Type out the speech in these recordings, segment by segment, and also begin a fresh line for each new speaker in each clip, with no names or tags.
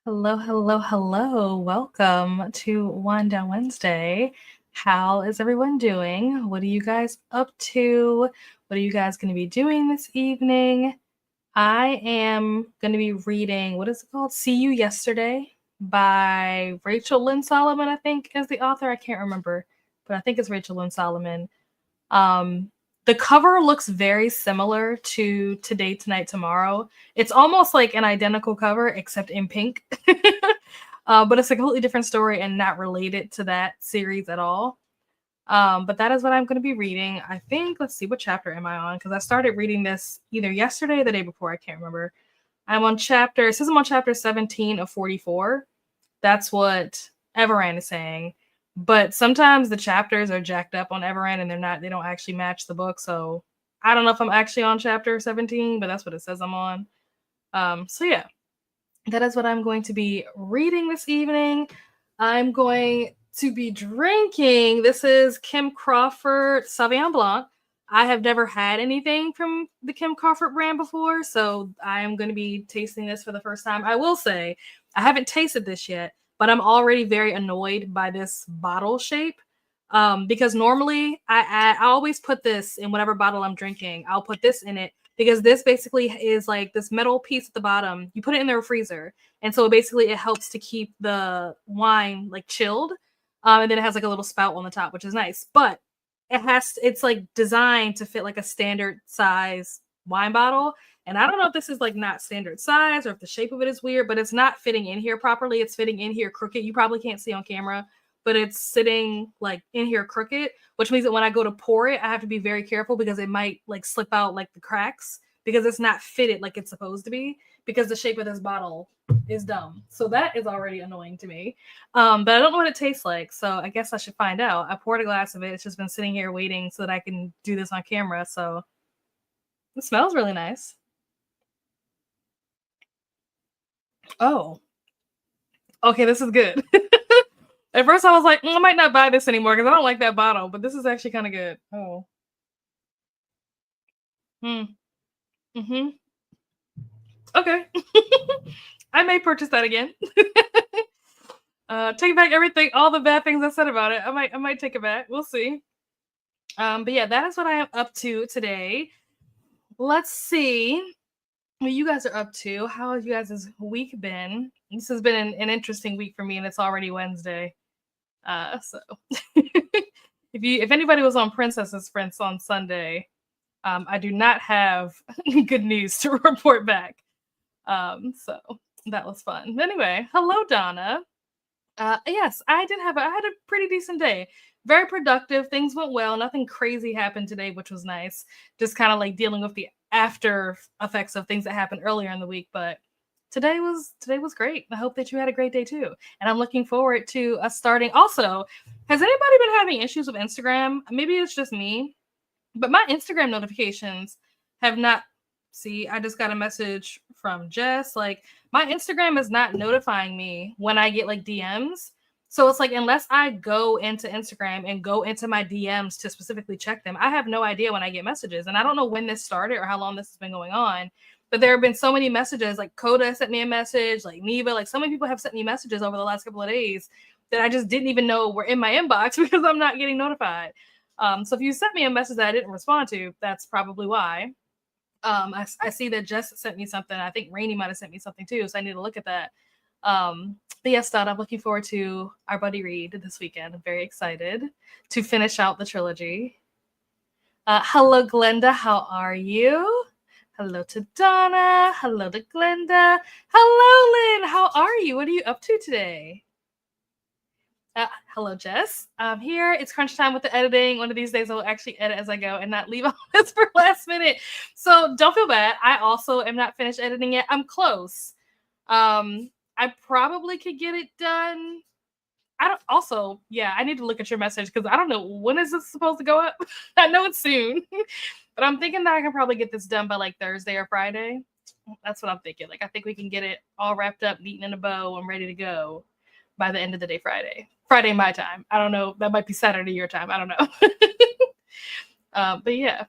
Hello, hello, hello. Welcome to Wind Down Wednesday. How is everyone doing? What are you guys up to? What are you guys going to be doing this evening? I am going to be reading, what is it called? See You Yesterday by Rachel Lynn Solomon, I think is the author. I can't remember, but I think it's Rachel Lynn Solomon. Um, the cover looks very similar to Today, Tonight, Tomorrow. It's almost like an identical cover except in pink. But it's a completely different story and not related to that series at all. But that is what I'm going to be reading. I think, let's see, what chapter am I on? Because I started reading this either yesterday or the day before. I can't remember. It says I'm on chapter 17 of 44. That's what Everand is saying. But sometimes the chapters are jacked up on Everand and they don't actually match the book. So I don't know if I'm actually on chapter 17, but that's what it says I'm on. So yeah, that is what I'm going to be reading this evening. I'm going to be drinking. This is Kim Crawford Sauvignon Blanc. I have never had anything from the Kim Crawford brand before, so I am going to be tasting this for the first time. I will say, I haven't tasted this yet, but I'm already very annoyed by this bottle shape. Because normally I always put this in whatever bottle I'm drinking. I'll put this in it because this basically is like this metal piece at the bottom. You put it in their freezer, and so basically it helps to keep the wine like chilled. And then it has like a little spout on the top, which is nice. But it's like designed to fit like a standard size wine bottle. And I don't know if this is like not standard size or if the shape of it is weird, but it's not fitting in here properly. It's fitting in here crooked. You probably can't see on camera, but it's sitting like in here crooked, which means that when I go to pour it, I have to be very careful because it might like slip out like the cracks because it's not fitted like it's supposed to be because the shape of this bottle is dumb. So that is already annoying to me. But I don't know what it tastes like, so I guess I should find out. I poured a glass of it. It's just been sitting here waiting so that I can do this on camera. So it smells really nice. Oh, okay, this is good. At first, I was like, I might not buy this anymore because I don't like that bottle, but this is actually kind of good. Oh. Hmm. Mm-hmm. Okay. I may purchase that again. Take back everything, all the bad things I said about it. I might take it back. We'll see. But yeah, that is what I am up to today. Let's see what you guys are up to. How has you guys' week been? This has been interesting week for me, and it's already Wednesday. So if anybody was on Princess's Prince on Sunday, I do not have good news to report back. So that was fun. Anyway, hello Donna. Yes, I had a pretty decent day. Very productive. Things went well. Nothing crazy happened today, which was nice. Just kind of like dealing with the after effects of things that happened earlier in the week. But today was great. I hope that you had a great day too. And I'm looking forward to us starting. Also, has anybody been having issues with Instagram? Maybe it's just me, but my Instagram notifications have not. See, I just got a message from Jess. Like, my Instagram is not notifying me when I get like DMs. So it's like, unless I go into Instagram and go into my DMs to specifically check them, I have no idea when I get messages. And I don't know when this started or how long this has been going on. But there have been so many messages. Like, Coda sent me a message, like Neva, like so many people have sent me messages over the last couple of days that I just didn't even know were in my inbox because I'm not getting notified. So if you sent me a message that I didn't respond to, that's probably why. I see that Jess sent me something. I think Rainey might have sent me something too, so I need to look at that. But yes, Dot, I'm looking forward to our buddy read this weekend. I'm very excited to finish out the trilogy. Hello, Glenda. How are you? Hello to Donna. Hello to Glenda. Hello, Lynn. How are you? What are you up to today? Hello, Jess. Here it's crunch time with the editing. One of these days I'll actually edit as I go and not leave all this for last minute. So don't feel bad. I also am not finished editing yet. I'm close. I probably could get it done. I need to look at your message because I don't know when is this supposed to go up. I know it's soon, but I'm thinking that I can probably get this done by like Thursday or Friday. That's what I'm thinking. Like, I think we can get it all wrapped up, neat in a bow, and ready to go by the end of the day Friday. Friday my time. I don't know. That might be Saturday your time. I don't know. But yeah,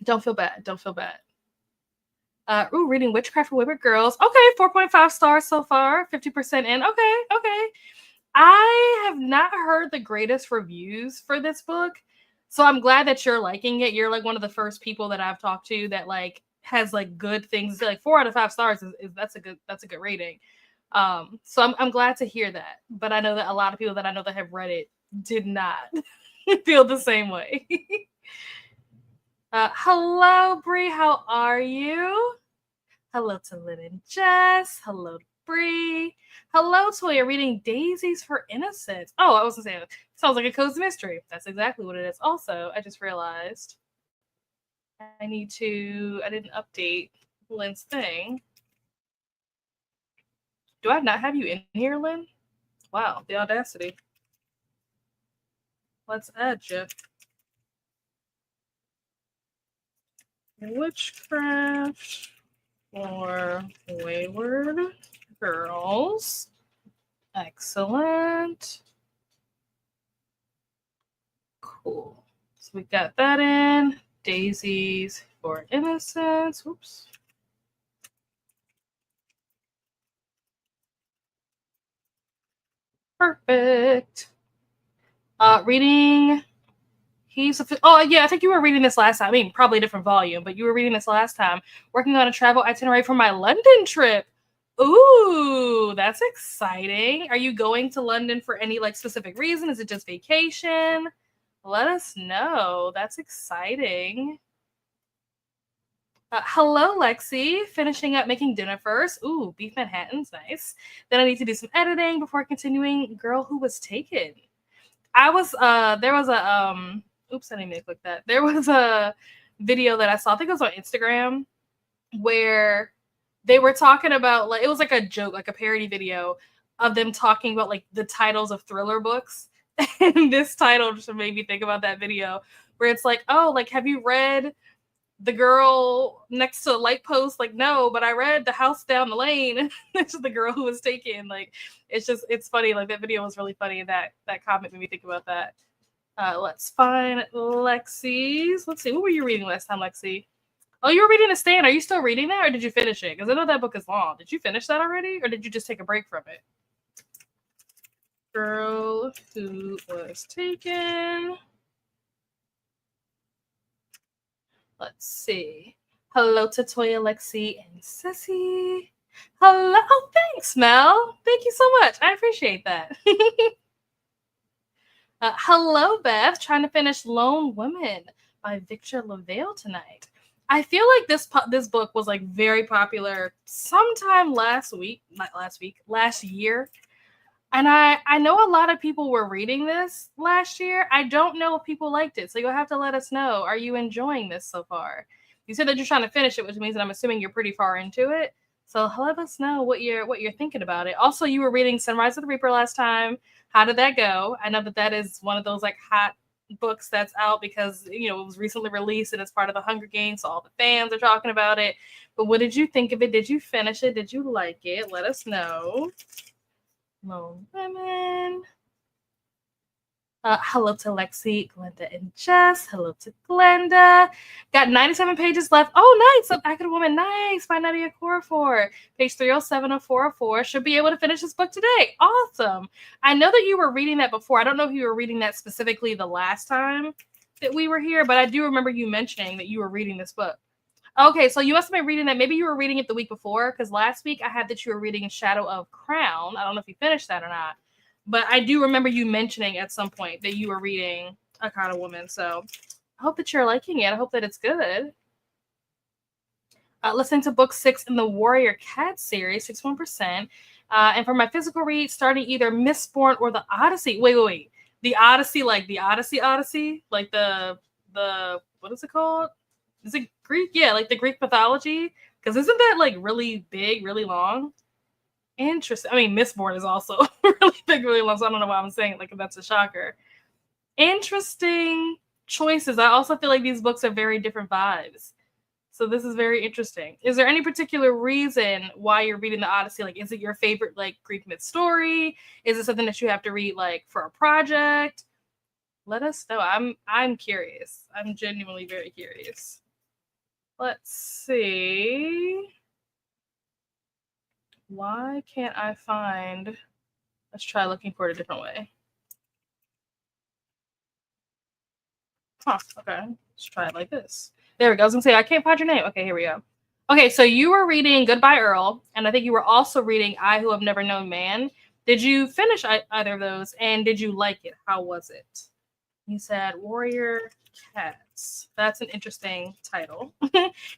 don't feel bad. Don't feel bad. Reading Witchcraft for Wayward Girls. Okay, 4.5 stars so far, 50% in. Okay. I have not heard the greatest reviews for this book, so I'm glad that you're liking it. You're like one of the first people that I've talked to that like has like good things. Like 4 out of 5 stars is that's a good rating. So I'm glad to hear that. But I know that a lot of people that I know that have read it did not feel the same way. Hello, Bree. How are you? Hello to Lynn and Jess. Hello to Bree. Hello, Toya, reading Daisies for Innocence. Oh, I was going to say, it sounds like a cozy mystery. That's exactly what it is. Also, I just realized I didn't update Lynn's thing. Do I not have you in here, Lynn? Wow, the audacity. Let's add you. Witchcraft for Wayward Girls. Excellent. Cool. So we got that in. Daisies for Innocence. Oops. Perfect. Reading. Oh yeah, I think you were reading this last time. I mean, probably a different volume, but you were reading this last time. Working on a travel itinerary for my London trip. Ooh, that's exciting. Are you going to London for any like specific reason? Is it just vacation? Let us know. That's exciting. Hello, Lexi. Finishing up making dinner first. Ooh, beef Manhattan's nice. Then I need to do some editing before continuing Girl Who Was Taken. There was a, oops, I didn't mean to click that. There was a video that I saw, I think it was on Instagram, where they were talking about, like, it was like a joke, like a parody video of them talking about, like, the titles of thriller books. And this title just made me think about that video where it's like, oh, like, have you read The Girl Next to the Light Post? Like, no, but I read The House Down the Lane. This is The Girl Who Was Taken. Like, it's funny. Like, that video was really funny. That comment made me think about that. Let's find Lexi's. Let's see. What were you reading last time, Lexi? Oh, you were reading The Stand. Are you still reading that, or did you finish it? Because I know that book is long. Did you finish that already, or did you just take a break from it? Girl Who Was Taken. Let's see. Hello to Toya, Lexi, and Sissy. Hello. Oh, thanks, Mel. Thank you so much. I appreciate that. Hello, Beth. Trying to finish Lone Women by Victor LaValle tonight. I feel like this book was like very popular sometime last year. And I know a lot of people were reading this last year. I don't know if people liked it. So you'll have to let us know. Are you enjoying this so far? You said that you're trying to finish it, which means that I'm assuming you're pretty far into it. So let us know what you're thinking about it. Also, you were reading Sunrise of the Reaper last time. How did that go? I know that is one of those like hot books that's out because it was recently released and it's part of the Hunger Games, so all the fans are talking about it. But what did you think of it? Did you finish it? Did you like it? Let us know. Lone Women. Hello to Lexi, Glenda, and Jess. Hello to Glenda. Got 97 pages left. Oh, nice. Active Woman. Nice. By Nadia Corafor. Page 307 of 404. Should be able to finish this book today. Awesome. I know that you were reading that before. I don't know if you were reading that specifically the last time that we were here, but I do remember you mentioning that you were reading this book. Okay, so you must have been reading that. Maybe you were reading it the week before, because last week I had that you were reading Shadow of Crown. I don't know if you finished that or not. But I do remember you mentioning at some point that you were reading A Kind of Woman. So I hope that you're liking it. I hope that it's good. Listening to book 6 in the Warrior Cat series, 61%. And for my physical read, starting either Mistborn or the Odyssey. Wait. The Odyssey, like the Odyssey? Like the what is it called? Is it Greek? Yeah, like the Greek mythology. Because isn't that like really big, really long? Interesting. I mean, Mistborn is also really big, really long, so I don't know why I'm saying it like that's a shocker. Interesting choices. I also feel like these books are very different vibes. So this is very interesting. Is there any particular reason why you're reading the Odyssey? Like, is it your favorite like Greek myth story? Is it something that you have to read like for a project? Let us know. I'm curious. I'm genuinely very curious. Let's see. Why can't I find? Let's try looking for it a different way. Huh, okay. Let's try it like this. There we go. I was gonna say I can't find your name. Okay, here we go. Okay, so you were reading Goodbye Earl, and I think you were also reading I Who Have Never Known Man. Did you finish either of those, and did you like it? How was it? You said Warrior Cats. That's an interesting title.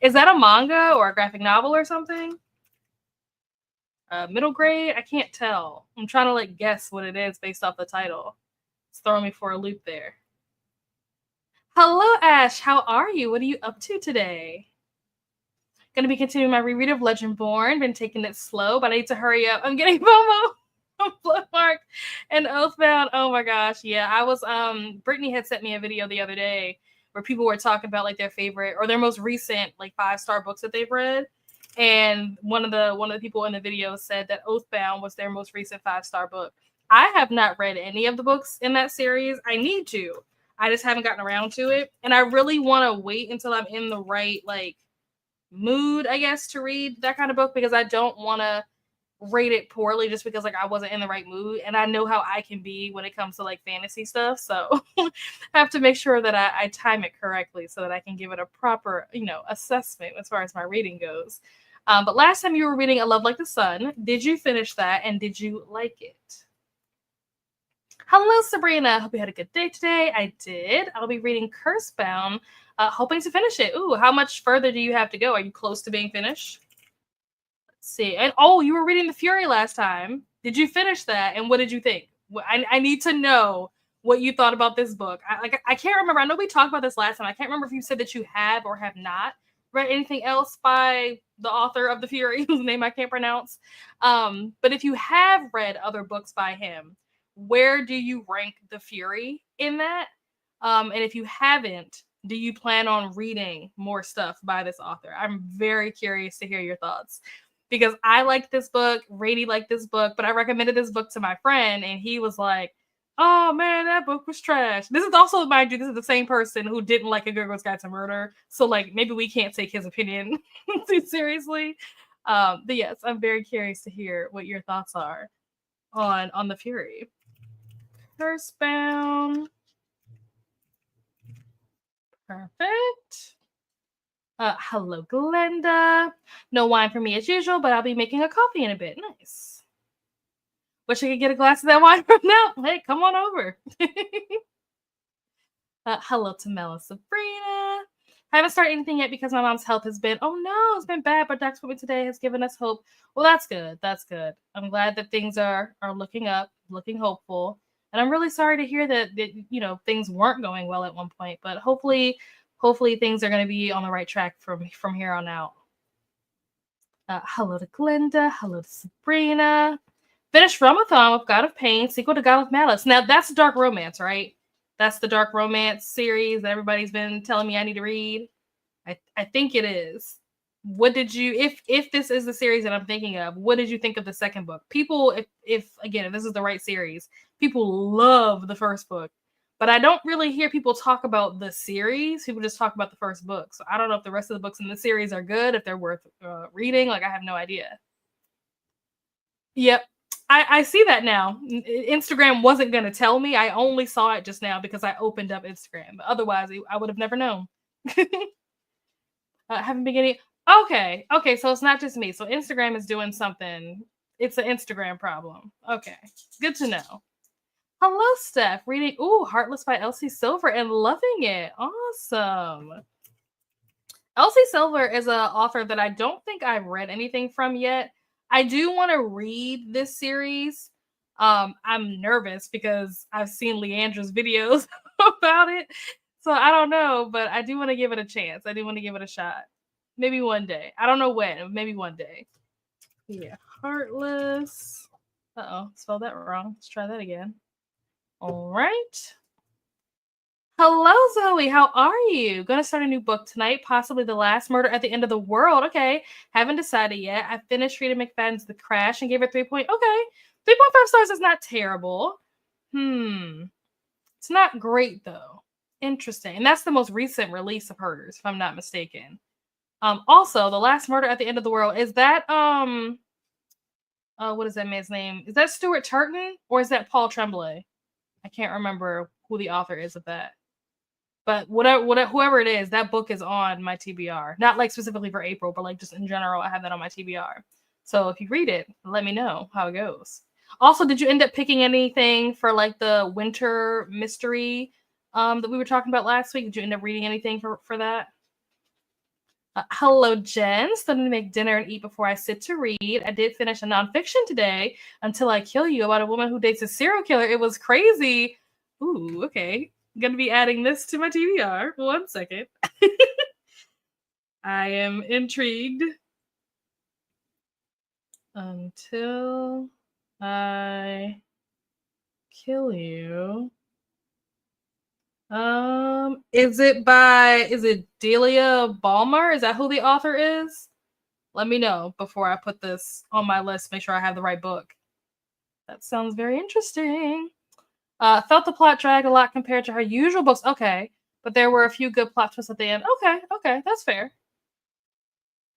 Is that a manga or a graphic novel or something? Middle grade? I can't tell. I'm trying to like guess what it is based off the title. It's throwing me for a loop there. Hello, Ash. How are you? What are you up to today? Gonna be continuing my reread of Legendborn. Been taking it slow, but I need to hurry up. I'm getting FOMO. Bloodmark and Oathbound. Oh my gosh, yeah. I was Brittany had sent me a video the other day where people were talking about like their favorite or their most recent like 5-star books that they've read. And one of the people in the video said that Oathbound was their most recent 5-star book. I have not read any of the books in that series. I need to. I just haven't gotten around to it. And I really want to wait until I'm in the right like mood, I guess, to read that kind of book because I don't want to rate it poorly just because like I wasn't in the right mood, and I know how I can be when it comes to like fantasy stuff. So I have to make sure that I time it correctly so that I can give it a proper, assessment as far as my reading goes. But last time you were reading A Love Like the Sun, did you finish that and did you like it? Hello, Sabrina. Hope you had a good day today. I did. I'll be reading Cursebound, hoping to finish it. Ooh, how much further do you have to go? Are you close to being finished? Let's see. And you were reading The Fury last time. Did you finish that? And what did you think? I need to know what you thought about this book. I can't remember. I know we talked about this last time. I can't remember if you said that you have or have not read anything else by the author of The Fury, whose name I can't pronounce. But if you have read other books by him, where do you rank The Fury in that? And if you haven't, do you plan on reading more stuff by this author? I'm very curious to hear your thoughts because I liked this book, Rady liked this book, but I recommended this book to my friend and he was like, oh man, that book was trash. This is also, mind you, this is the same person who didn't like A Good Girl's Guide to Murder. So like maybe we can't take his opinion too seriously. But yes, I'm very curious to hear what your thoughts are on The Fury. Cursebound. Perfect. Hello, Glenda. No wine for me as usual, but I'll be making a coffee in a bit. Nice. Wish I could get a glass of that wine from now. Hey, come on over. Hello to Mel Sabrina. I haven't started anything yet because my mom's health has been, oh no, it's been bad, but Doc's appointment today has given us hope. Well, that's good. That's good. I'm glad that things are looking up, looking hopeful. And I'm really sorry to hear that things weren't going well at one point, but hopefully things are going to be on the right track from here on out. Hello to Glenda. Hello to Sabrina. Finished Ramathon with God of Pain, sequel to God of Malice. Now, that's dark romance, right? That's the dark romance series that everybody's been telling me I need to read. I think it is. What did you, if this is the series that I'm thinking of, what did you think of the second book? People, if this is the right series, people love the first book. But I don't really hear people talk about the series. People just talk about the first book. So I don't know if the rest of the books in the series are good, if they're worth reading. Like, I have no idea. Yep. I see that now. Instagram wasn't going to tell me. I only saw it just now because I opened up Instagram. But otherwise, I would have never known. Haven't been getting... Okay. So it's not just me. So Instagram is doing something. It's an Instagram problem. Okay. Good to know. Hello, Steph. Reading Heartless by Elsie Silver and loving it. Awesome. Elsie Silver is an author that I don't think I've read anything from yet. I do want to read this series. I'm nervous because I've seen Leandra's videos about it. So I don't know, but I do want to give it a chance. I do want to give it a shot. Maybe one day. I don't know when. Maybe one day. Yeah. Heartless. Uh-oh. Spelled that wrong. Let's try that again. All right. Hello, Zoe. How are you? Gonna start a new book tonight, possibly The Last Murder at the End of the World. Okay. Haven't decided yet. I finished reading McFadden's The Crash and gave it 3 point. Okay. 3.5 stars is not terrible. It's not great though. Interesting. And that's the most recent release of hers, if I'm not mistaken. Also, The Last Murder at the End of the World, is that what is that man's name? Is that Stuart Turton or is that Paul Tremblay? I can't remember who the author is of that. But whatever, whoever it is, that book is on my TBR. Not like specifically for April, but like just in general, I have that on my TBR. So if you read it, let me know how it goes. Also, did you end up picking anything for like the winter mystery that we were talking about last week? Did you end up reading anything for that? Hello, Jen. Starting to make dinner and eat before I sit to read. I did finish a nonfiction today, Until I Kill You, about a woman who dates a serial killer. It was crazy. Ooh, okay. I'm going to be adding this to my TBR. 1 second. I am intrigued. Until I Kill You. Is it Delia Balmer? Is that who the author is? Let me know before I put this on my list. Make sure I have the right book. That sounds very interesting. Felt the plot drag a lot compared to her usual books. Okay, but there were a few good plot twists at the end. Okay, that's fair.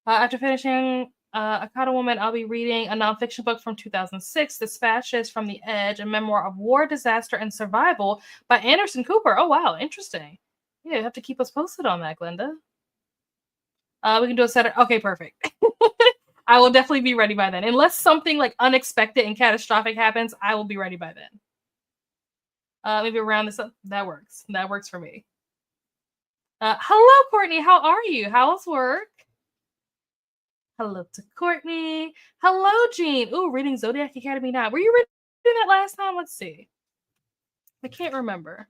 After finishing Akata Woman, I'll be reading a nonfiction book from 2006, Dispatches from the Edge, a memoir of war, disaster, and survival by Anderson Cooper. Oh, wow, interesting. Yeah, you have to keep us posted on that, Glenda. We can do a Saturday. Okay, perfect. I will definitely be ready by then. Unless something like unexpected and catastrophic happens, I will be ready by then. Maybe around this. That works. That works for me. Hello, Courtney. How are you? How's work? Hello to Courtney. Hello, Jean. Ooh, reading Zodiac Academy 9. Were you reading that last time? Let's see. I can't remember.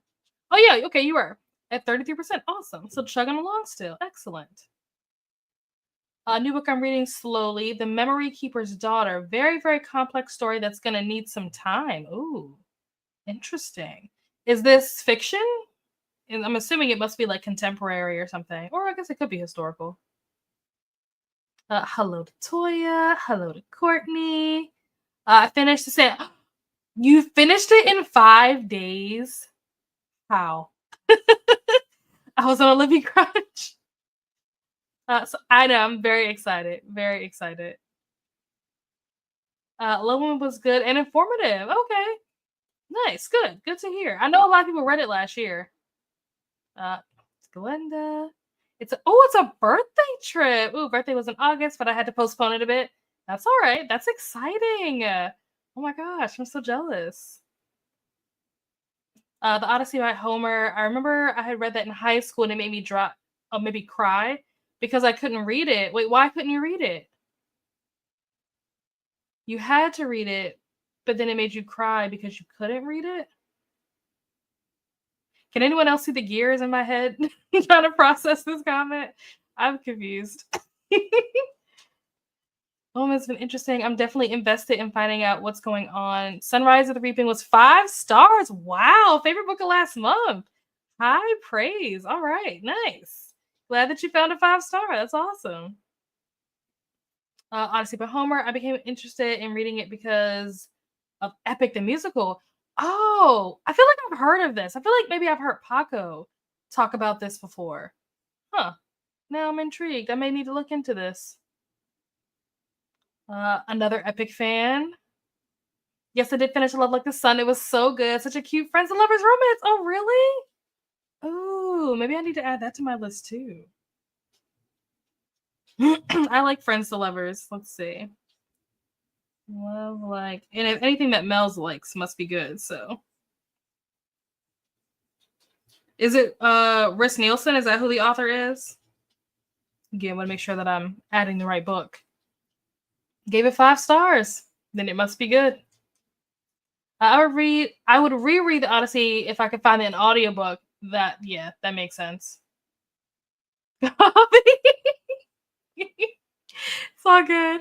Oh, yeah. Okay, you were at 33%. Awesome. So chugging along still. Excellent. A new book I'm reading slowly, The Memory Keeper's Daughter. Very, very complex story that's going to need some time. Ooh, interesting. Is this fiction? And I'm assuming it must be like contemporary or something. Or I guess it could be historical. Hello to Toya. Hello to Courtney. I finished the set. You finished it in 5 days? How? I was on a living crunch. So I know, I'm very excited. Very excited. Lowen was good and informative. Okay. Nice. Good. Good to hear. I know a lot of people read it last year. Glenda. It's a birthday trip. Ooh, birthday was in August, but I had to postpone it a bit. That's all right. That's exciting. Oh my gosh, I'm so jealous. The Odyssey by Homer. I remember I had read that in high school and it made me drop, maybe cry because I couldn't read it. Wait, why couldn't you read it? You had to read it, but then it made you cry because you couldn't read it? Can anyone else see the gears in my head trying to process this comment? I'm confused. Oh, it's been interesting. I'm definitely invested in finding out what's going on. Sunrise of the Reaping was 5 stars. Wow. Favorite book of last month. High praise. All right. Nice. Glad that you found a 5-star. That's awesome. Odyssey by Homer. I became interested in reading it because of Epic the Musical. Oh, I feel like I've heard of this. I feel like maybe I've heard Paco talk about this before. Huh. Now I'm intrigued. I may need to look into this. Another Epic fan. Yes, I did finish Love Like the Sun. It was so good. Such a cute friends and lovers romance. Oh, really? Oh, maybe I need to add that to my list too. I like friends to lovers. Let's see. Love like, and if anything that Mel's likes must be good. So, is it Riss Nielsen? Is that who the author is? Again, I want to make sure that I'm adding the right book. Gave it 5 stars. Then it must be good. I would reread the Odyssey if I could find an audiobook. That makes sense. It's all good.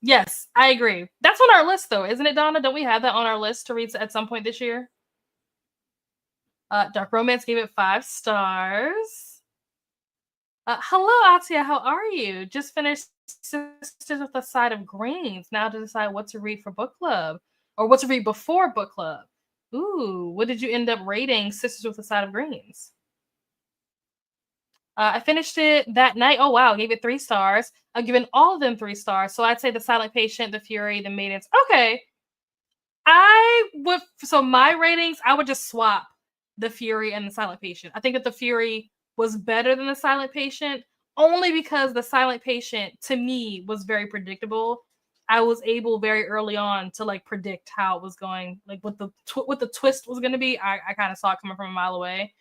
Yes, I agree. That's on our list though, isn't it, Donna? Don't we have that on our list to read at some point this year? Dark Romance gave it 5 stars. Hello, Atia. How are you? Just finished Sisters with a Side of Greens. Now to decide what to read for book club or what to read before book club. Ooh, what did you end up rating Sisters with a Side of Greens? I finished it that night. Oh wow, gave it 3 stars. I've given all of them 3 stars. So I'd say The Silent Patient, The Fury, The Maidens. Okay, I would. So my ratings, I would just swap The Fury and The Silent Patient. I think that The Fury was better than The Silent Patient only because The Silent Patient to me was very predictable. I was able very early on to like predict how it was going, like what the twist was going to be. I kind of saw it coming from a mile away.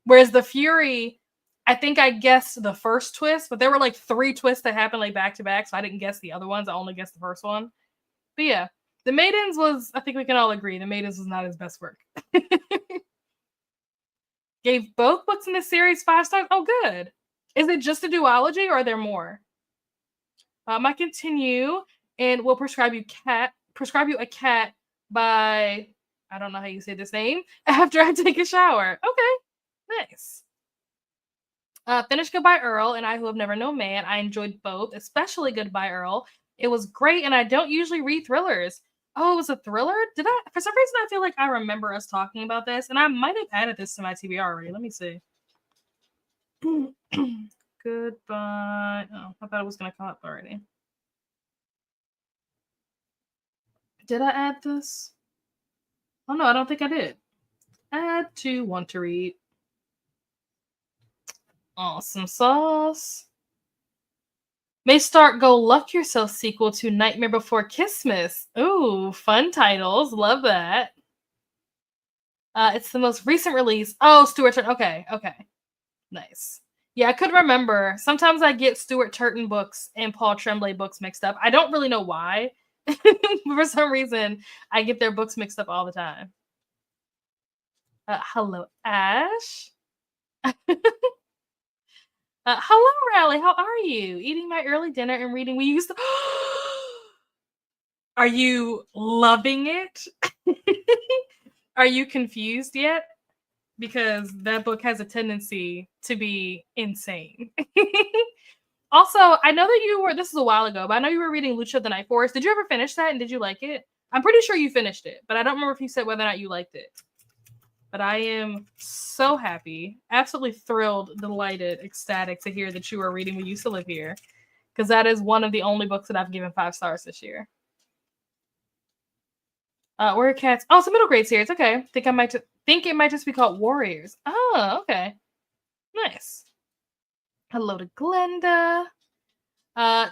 Whereas The Fury, I think I guessed the first twist, but there were like 3 twists that happened like back to back, so I didn't guess the other ones. I only guessed the first one. But yeah, The Maidens was, I think we can all agree, The Maidens was not his best work. Gave both books in the series 5 stars. Oh, good. Is it just a duology or are there more? I continue and will prescribe you a cat by, I don't know how you say this name, after I take a shower. Okay, nice. Finished Goodbye Earl and I Who Have Never Known Man. I enjoyed both, especially Goodbye Earl. It was great, and I don't usually read thrillers. Oh, it was a thriller? Did I? For some reason, I feel like I remember us talking about this, and I might have added this to my TBR already. Let me see. Goodbye. Oh, I thought it was going to come up already. Did I add this? Oh, no, I don't think I did. Add to want to read. Awesome sauce. May Start Go Luck Yourself sequel to Nightmare Before Christmas. Ooh, fun titles. Love that. It's the most recent release. Oh, Stuart Turton. Okay. Nice. Yeah, I could remember. Sometimes I get Stuart Turton books and Paul Tremblay books mixed up. I don't really know why. For some reason, I get their books mixed up all the time. Hello, Ash. Hello, Riley. How are you? Eating my early dinner and reading. We used to. Are you loving it? Are you confused yet? Because that book has a tendency to be insane. Also, I know that you were, this is a while ago, but I know you were reading Lucia of the Night Forest. Did you ever finish that and did you like it? I'm pretty sure you finished it, but I don't remember if you said whether or not you liked it. But I am so happy, absolutely thrilled, delighted, ecstatic to hear that you are reading We Used to Live Here, because that is one of the only books that I've given 5 stars this year. Warrior Cats. Oh, it's a middle grade series. Okay. Think it might just be called Warriors. Oh, okay. Nice. Hello to Glenda.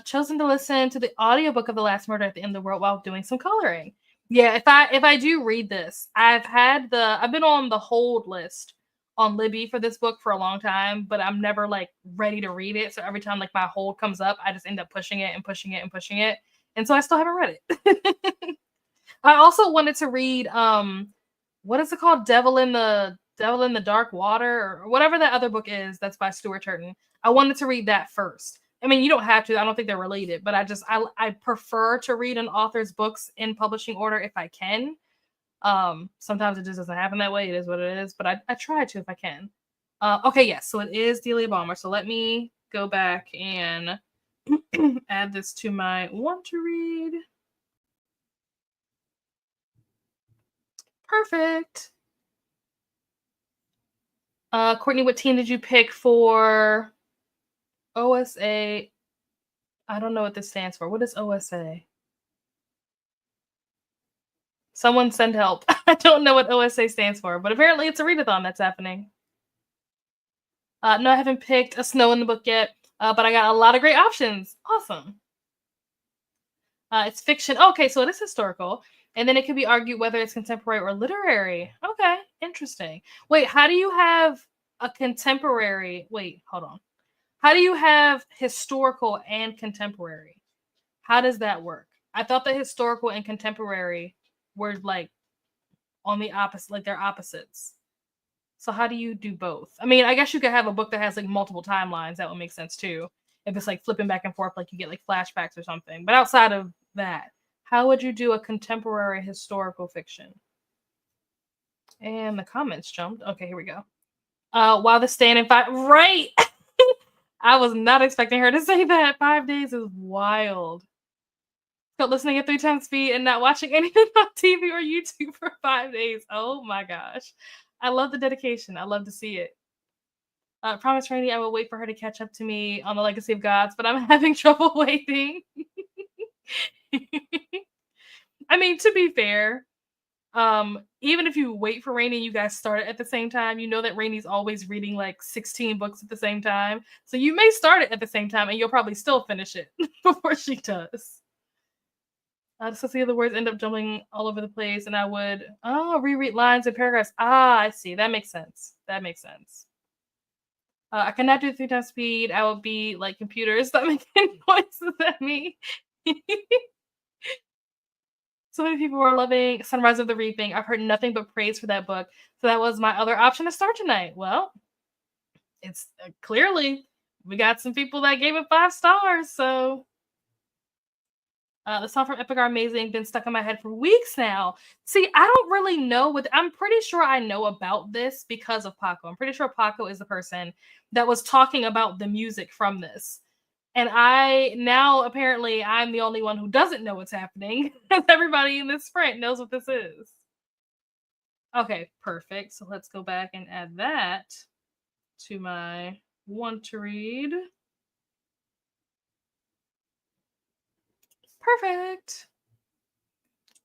Chosen to listen to the audiobook of The Last Murder at the End of the World while doing some coloring. Yeah, if I do read this, I've been on the hold list on Libby for this book for a long time, but I'm never like ready to read it. So every time like my hold comes up, I just end up pushing it and pushing it and pushing it. And so I still haven't read it. I also wanted to read what is it called? Devil in the Dark Water, or whatever that other book is that's by Stuart Turton. I wanted to read that first. I mean, you don't have to. I don't think they're related, but I prefer to read an author's books in publishing order if I can. Sometimes it just doesn't happen that way. It is what it is, but I try to if I can. Okay, yes. So it is Delia Balmer. So let me go back and add this to my want to read. Perfect. Courtney, what team did you pick for OSA? I don't know what this stands for. What is OSA? Someone send help. I don't know what OSA stands for, but apparently it's a readathon that's happening. No, I haven't picked a Snow in the book yet, but I got a lot of great options. Awesome. It's fiction. Okay, so it is historical. And then it could be argued whether it's contemporary or literary. Okay, interesting. Wait, how do you have a contemporary? Wait, hold on. How do you have historical and contemporary? How does that work? I thought that historical and contemporary were like on the opposite, like they're opposites. So how do you do both? I mean, I guess you could have a book that has like multiple timelines. That would make sense too. If it's like flipping back and forth, like you get like flashbacks or something. But outside of that, how would you do a contemporary historical fiction? And the comments jumped. Okay, here we go. While the stand in 5, right? I was not expecting her to say that. 5 days is wild. So listening at 3 times speed and not watching anything on TV or YouTube for 5 days. Oh my gosh. I love the dedication. I love to see it. Promise Rainy, I will wait for her to catch up to me on the Legacy of Gods, but I'm having trouble waiting. I mean, to be fair, even if you wait for Rainy, you guys start it at the same time. You know that Rainy's always reading like 16 books at the same time, so you may start it at the same time, and you'll probably still finish it before she does. Just the other words end up jumbling all over the place, and I would reread lines and paragraphs. Ah, I see. That makes sense. That makes sense. I cannot do 3 times speed. I will be like computers that making noises at me. So many people were loving Sunrise of the Reaping. I've heard nothing but praise for that book. So that was my other option to start tonight. Well, it's clearly we got some people that gave it 5 stars. So the song from Epic are amazing. Been stuck in my head for weeks now. See, I don't really know what I'm pretty sure I know about this because of Paco. I'm pretty sure Paco is the person that was talking about the music from this. And I now apparently I'm the only one who doesn't know what's happening. Everybody in this sprint knows what this is. Okay, perfect. So let's go back and add that to my want to read. Perfect.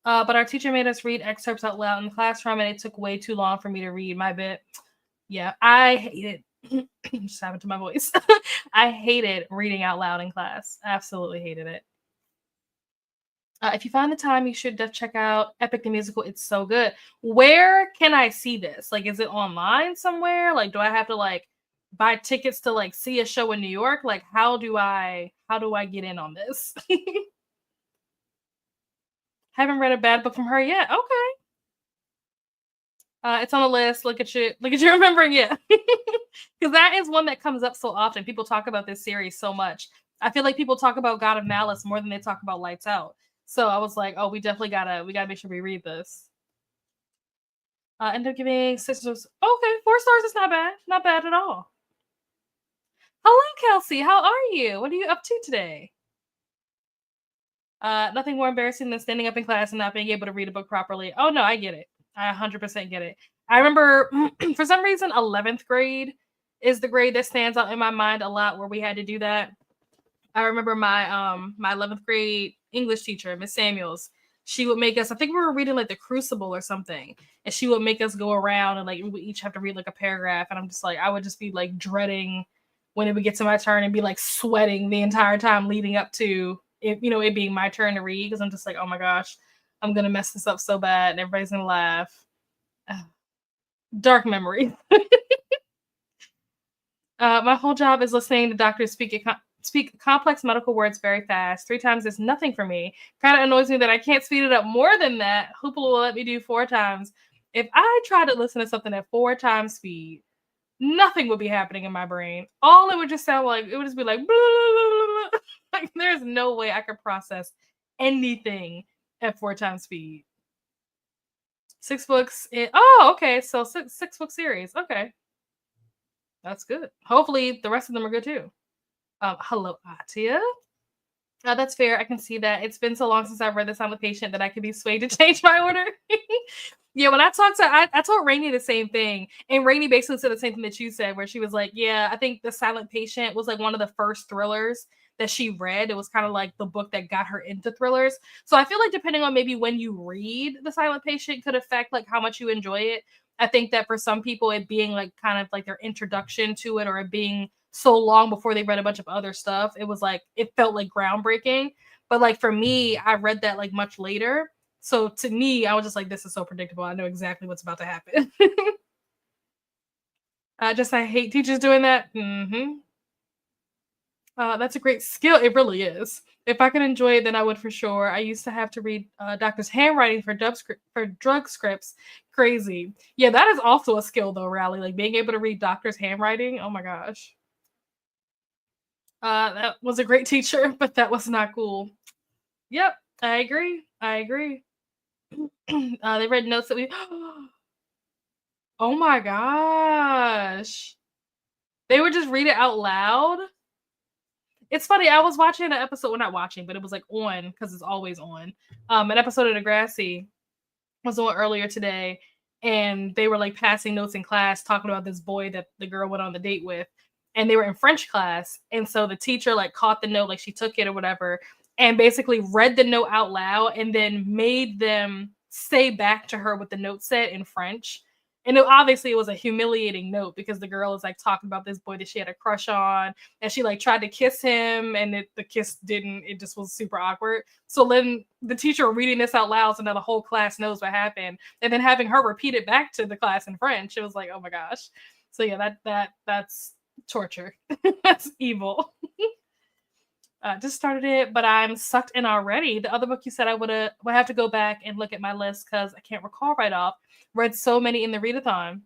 But our teacher made us read excerpts out loud in the classroom, and it took way too long for me to read my bit. Yeah, I hate it. Just happened to my voice. I hated reading out loud in class. Absolutely hated it. If you find the time, you should check out Epic the Musical. It's so good. Where can I see this? Like, is it online somewhere? Like, do I have to like buy tickets to like see a show in New York? Like, how do I get in on this? Haven't read a bad book from her yet. Okay. It's on the list. Look at you remembering it. Because that is one that comes up so often. People talk about this series so much. I feel like people talk about God of Malice more than they talk about Lights Out. So I was like, oh, we gotta make sure we read this. End up giving 6 stars. Okay, 4 stars is not bad. Not bad at all. Hello, Kelsey. How are you? What are you up to today? Nothing more embarrassing than standing up in class and not being able to read a book properly. Oh no, I get it. I 100% get it. I remember for some reason 11th grade is the grade that stands out in my mind a lot where we had to do that. I remember my 11th grade English teacher, Miss Samuels. She would make us, I think we were reading like The Crucible or something, and she would make us go around and like we each have to read like a paragraph, and I'm just like I would just be like dreading when it would get to my turn and be like sweating the entire time leading up to it, it being my turn to read because I'm just like, oh my gosh, I'm gonna mess this up so bad and everybody's gonna laugh. Dark memory. My whole job is listening to doctors speak complex medical words very fast. 3 times is nothing for me. Kind of annoys me that I can't speed it up more than that. Hoopla will let me do 4 times. If I tried to listen to something at 4 times speed, nothing would be happening in my brain. All it would just sound like, it would just be like, blah, blah, blah. Like there's no way I could process anything at 4 times speed. 6 books. Okay. So six book series. Okay. That's good. Hopefully the rest of them are good too. Hello, Atia. That's fair. I can see that. It's been so long since I've read The Silent Patient that I could be swayed to change my order. Yeah, when I told Rainey the same thing. And Rainey basically said the same thing that you said, where she was like, yeah, I think The Silent Patient was like one of the first thrillers that she read. It was kind of like the book that got her into thrillers. So I feel like depending on maybe when you read The Silent Patient could affect like how much you enjoy it. I think that for some people, it being like kind of like their introduction to it, or it being so long before they read a bunch of other stuff, it was like it felt like groundbreaking. But like for me, I read that like much later. So to me, I was just like, this is so predictable. I know exactly what's about to happen. I hate teachers doing that. Mm-hmm. That's a great skill. It really is. If I could enjoy it, then I would for sure. I used to have to read doctors' handwriting for drug scripts. Crazy. Yeah, that is also a skill though, Rally. Like being able to read doctors' handwriting. Oh my gosh. That was a great teacher, but that was not cool. Yep, I agree. They read notes that we. Oh my gosh. They would just read it out loud. It's funny. I was watching an episode. Well, not watching, but it was like on because it's always on. An episode of Degrassi was on earlier today, and they were like passing notes in class talking about this boy that the girl went on the date with, and they were in French class, and so the teacher like caught the note, like she took it or whatever, and basically read the note out loud and then made them say back to her what the note said in French. And obviously it was a humiliating note because the girl is like talking about this boy that she had a crush on, and she like tried to kiss him, and the kiss didn't, it just was super awkward. So then the teacher reading this out loud so now the whole class knows what happened, and then having her repeat it back to the class in French. It was like, oh my gosh. So yeah, that's torture. That's evil. Just started it, but I'm sucked in already. The other book you said I would have to go back and look at my list because I can't recall right off. Read so many in the readathon.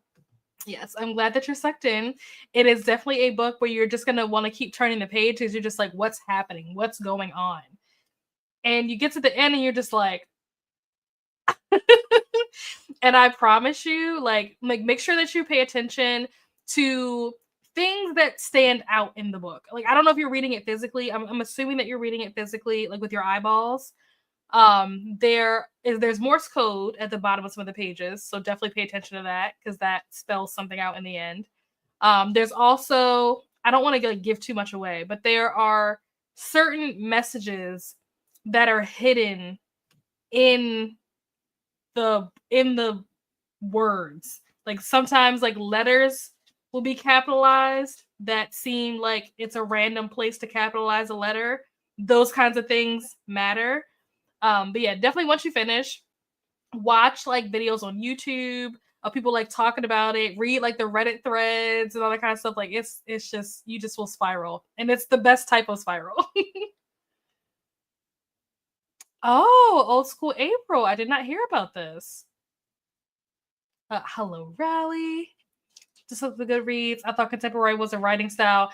Yes, I'm glad that you're sucked in. It is definitely a book where you're just gonna want to keep turning the page because you're just like, what's happening? What's going on? And you get to the end and you're just like, and I promise you, like make sure that you pay attention to things that stand out in the book. Like, I don't know if you're reading it physically. I'm assuming that you're reading it physically, like with your eyeballs. There's Morse code at the bottom of some of the pages, so definitely pay attention to that because that spells something out in the end. There's also, I don't want to like give too much away, but there are certain messages that are hidden in the words. Like sometimes like letters will be capitalized that seem like it's a random place to capitalize a letter. Those kinds of things matter. But yeah, definitely once you finish, watch like videos on YouTube of people like talking about it, read like the Reddit threads and all that kind of stuff. Like it's just, you just will spiral. And it's the best type of spiral. Oh, old school April. I did not hear about this. Hello, Rally. Just look the good reads. I thought contemporary was a writing style.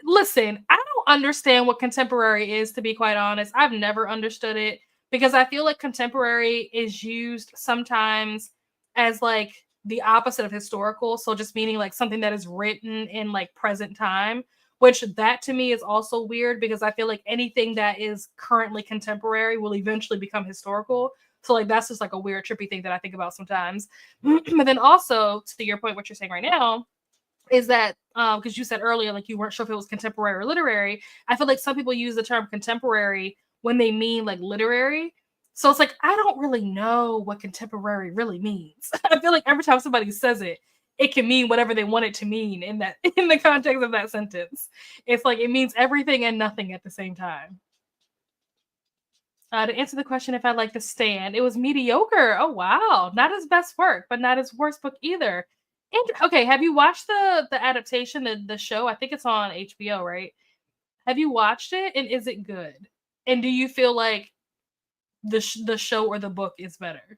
Listen, I don't understand what contemporary is, to be quite honest. I've never understood it because I feel like contemporary is used sometimes as like the opposite of historical. So just meaning like something that is written in like present time, which that to me is also weird because I feel like anything that is currently contemporary will eventually become historical. So like that's just like a weird trippy thing that I think about sometimes. But then also to your point, what you're saying right now is that because you said earlier like you weren't sure if it was contemporary or literary. I feel like some people use the term contemporary when they mean like literary. So it's like I don't really know what contemporary really means. I feel like every time somebody says it, it can mean whatever they want it to mean in that in the context of that sentence. It's like it means everything and nothing at the same time. To answer the question if I like The Stand, it was mediocre. Oh wow, not his best work, but not his worst book either. And okay, have you watched the adaptation, the show? I think it's on HBO, right? Have you watched it, and is it good? And do you feel like the show or the book is better?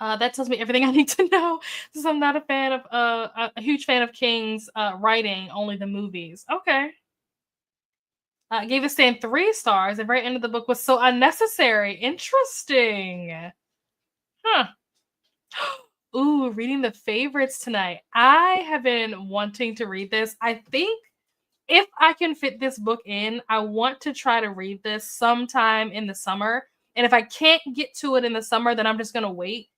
That tells me everything I need to know. Since I'm not a fan of a huge fan of King's writing, only the movies. Okay. Gave The Stand 3 stars. The very end of the book was so unnecessary. Interesting. Huh. Ooh, reading the favorites tonight. I have been wanting to read this. I think if I can fit this book in, I want to try to read this sometime in the summer. And if I can't get to it in the summer, then I'm just gonna wait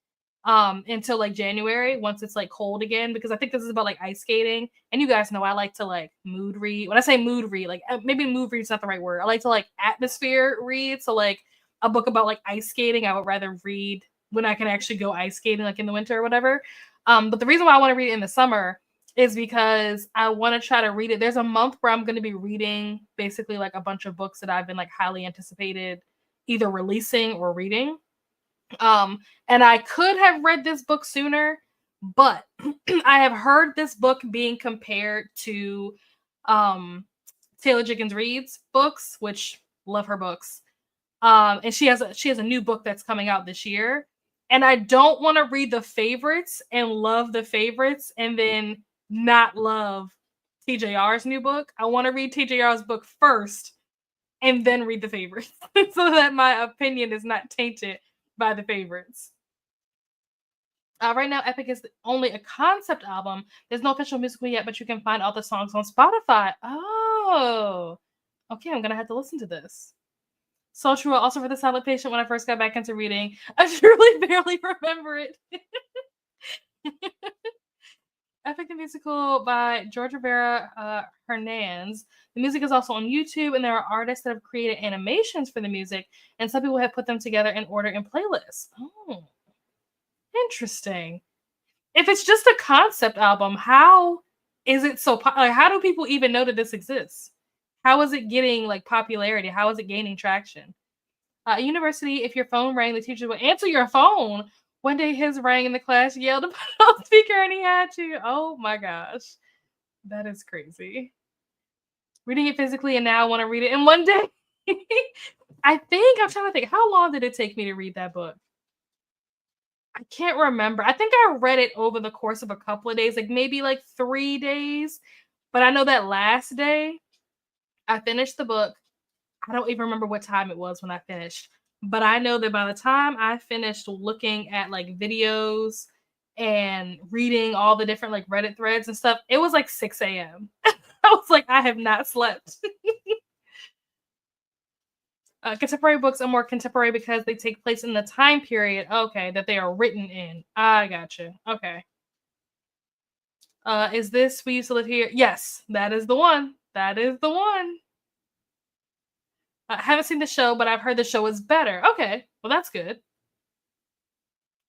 until like January once it's like cold again because I think this is about like ice skating. And you guys know I like to like mood read. When I say mood read, like maybe mood read is not the right word. I like to like atmosphere read. So like a book about like ice skating, I would rather read when I can actually go ice skating like in the winter or whatever. But the reason why I want to read it in the summer is because I want to try to read it. There's a month where I'm going to be reading basically like a bunch of books that I've been like highly anticipated either releasing or reading. And I could have read this book sooner, but I have heard this book being compared to Taylor Jenkins Reid's books, which love her books. And she has a new book that's coming out this year. And I don't want to read the favorites and love the favorites and then not love TJR's new book. I want to read TJR's book first and then read the favorites so that my opinion is not tainted by the favorites. Right now, Epic is only a concept album. There's no official musical yet, but you can find all the songs on Spotify. Oh, okay. I'm gonna have to listen to this. So true. Also for the silent patient, when I first got back into reading, I truly barely remember it. Epic the Musical by George Rivera Hernandez. The music is also on YouTube, and there are artists that have created animations for the music, and some people have put them together in order in playlists. Oh, interesting. If it's just a concept album, how is it so like, how do people even know that this exists? How is it getting like popularity? How is it gaining traction? University, if your phone rang, the teacher would answer your phone. One day his rang and the class yelled to put it on speaker and he had to. Oh my gosh. That is crazy. Reading it physically and now I want to read it in one day. I'm trying to think, how long did it take me to read that book? I can't remember. I think I read it over the course of a couple of days, like maybe like 3 days. But I know that last day I finished the book. I don't even remember what time it was when I finished, but I know that by the time I finished looking at like videos and reading all the different like Reddit threads and stuff, it was like 6 a.m. I was like, I have not slept. Contemporary books are more contemporary because they take place in the time period, okay, that they are written in. I gotcha. Okay. Is this We Used to Live Here? Yes, that is the one. That is the one. I haven't seen the show, but I've heard the show is better. Okay, well, that's good.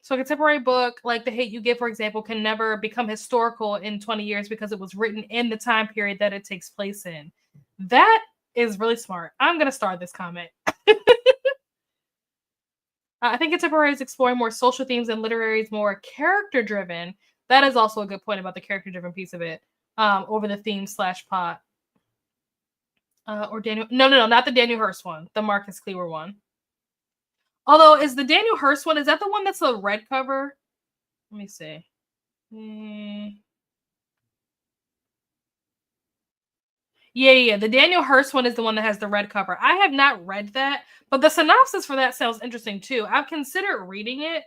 So a contemporary book like The Hate You Give, for example, can never become historical in 20 years because it was written in the time period that it takes place in. That is really smart. I'm going to start this comment. I think contemporary is exploring more social themes and literary is more character-driven. That is also a good point about the character-driven piece of it over the theme / plot. Or Daniel. No, not the Daniel Hurst one. The Marcus Cleaver one. Although, is the Daniel Hurst one, is that the one that's the red cover? Let me see. Yeah. The Daniel Hurst one is the one that has the red cover. I have not read that, but the synopsis for that sounds interesting too. I've considered reading it.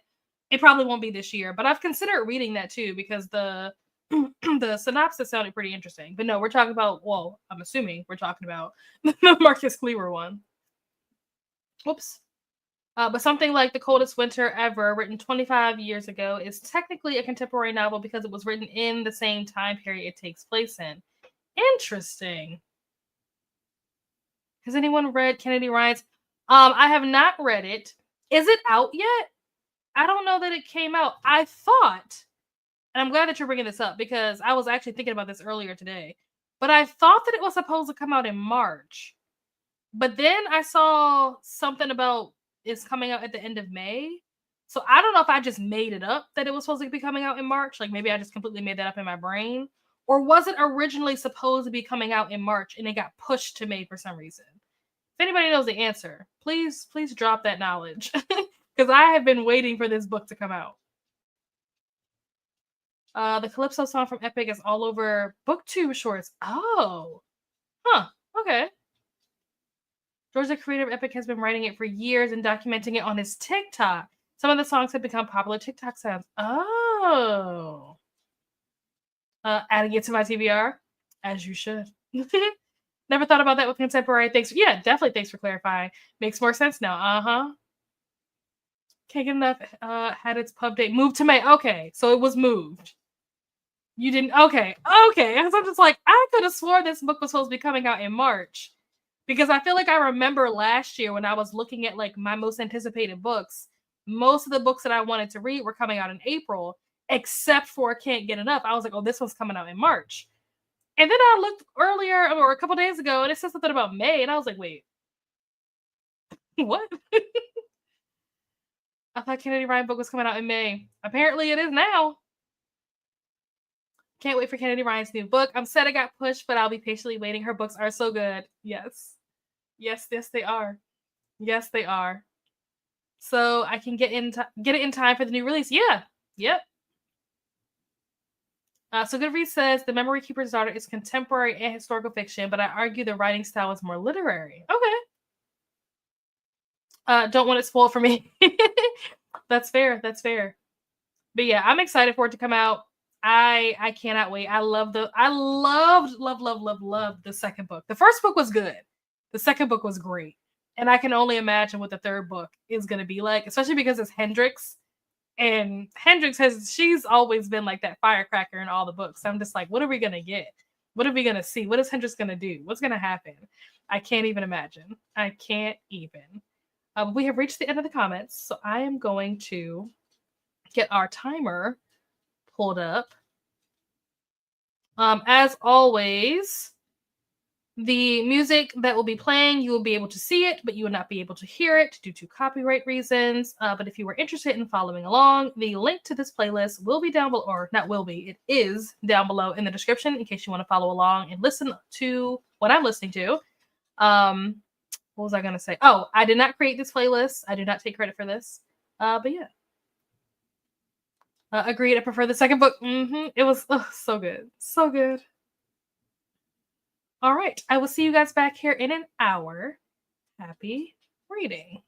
It probably won't be this year, but I've considered reading that too because the the synopsis sounded pretty interesting. But no, we're talking about, well, I'm assuming we're talking about the Marcus Cleaver one. Whoops. But something like The Coldest Winter Ever, written 25 years ago, is technically a contemporary novel because it was written in the same time period it takes place in. Interesting. Has anyone read Kennedy Ryan's? I have not read it. Is it out yet? I don't know that it came out. I thought, and I'm glad that you're bringing this up because I was actually thinking about this earlier today, but I thought that it was supposed to come out in March. But then I saw something about it's coming out at the end of May. So I don't know if I just made it up that it was supposed to be coming out in March. Like maybe I just completely made that up in my brain. Or was it originally supposed to be coming out in March and it got pushed to May for some reason? If anybody knows the answer, please drop that knowledge. Because I have been waiting for this book to come out. The Calypso song from Epic is all over BookTube shorts. Oh. Huh. Okay. George, the creator of Epic, has been writing it for years and documenting it on his TikTok. Some of the songs have become popular TikTok sounds. Oh. Adding it to my TBR, as you should. Never thought about that with contemporary. Thanks. Yeah, definitely. Thanks for clarifying. Makes more sense now. Uh-huh. Can't get enough. Had its pub date moved to May. Okay, so it was moved. You didn't. Okay. Because I'm just like, I could have swore this book was supposed to be coming out in March. Because I feel like I remember last year when I was looking at like my most anticipated books, most of the books that I wanted to read were coming out in April, except for Can't Get Enough. I was like, oh, this one's coming out in March. And then I looked earlier or a couple days ago and it said something about May. And I was like, wait, what? I thought Kennedy Ryan book was coming out in May. Apparently it is now. Can't wait for Kennedy Ryan's new book. I'm sad I got pushed, but I'll be patiently waiting. Her books are so good. Yes, they are. Yes, they are. So I can get it in time for the new release. Yeah. Yep. So Goodreads says The Memory Keeper's Daughter is contemporary and historical fiction, but I argue the writing style is more literary. Okay. Don't want it spoiled for me. That's fair. But yeah, I'm excited for it to come out. I cannot wait. I loved the second book. The first book was good. The second book was great. And I can only imagine what the third book is going to be like, especially because it's Hendrix. And she's always been like that firecracker in all the books. So I'm just like, what are we going to get? What are we going to see? What is Hendrix going to do? What's going to happen? I can't even imagine. I can't even. We have reached the end of the comments. So I am going to get our timer pulled up. As always, the music that will be playing, you will be able to see it, but you will not be able to hear it due to copyright reasons. But if you were interested in following along, the link to this playlist will be down below, or not will be, it is down below in the description in case you want to follow along and listen to what I'm listening to. What was I going to say? Oh, I did not create this playlist. I do not take credit for this. But yeah. Agreed. I prefer the second book. It was so good. So good. All right. I will see you guys back here in an hour. Happy reading.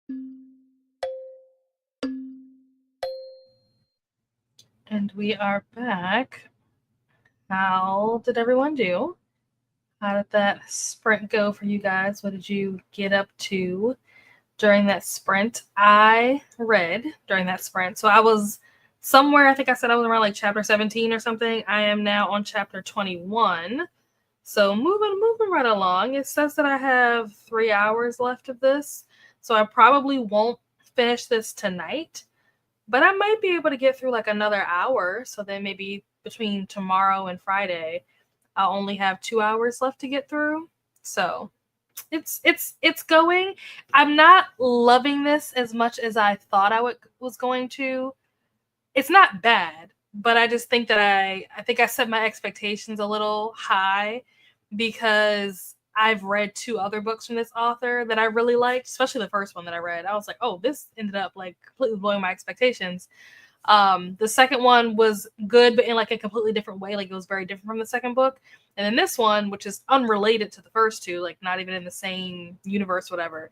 And we are back. How did everyone do? How did that sprint go for you guys? What did you get up to during that sprint? I read during that sprint. So I was somewhere, I think I said I was around like chapter 17 or something. I am now on chapter 21. So moving right along. It says that I have 3 hours left of this. So I probably won't finish this tonight, but I might be able to get through like another hour. So then maybe between tomorrow and Friday, I'll only have 2 hours left to get through. So it's going. I'm not loving this as much as I thought was going to. It's not bad, but I just think that I think I set my expectations a little high because I've read two other books from this author that I really liked, especially the first one that I read. I was like, oh, this ended up like completely blowing my expectations. The second one was good, but in like a completely different way. Like it was very different from the second book. And then this one, which is unrelated to the first two, like not even in the same universe, whatever.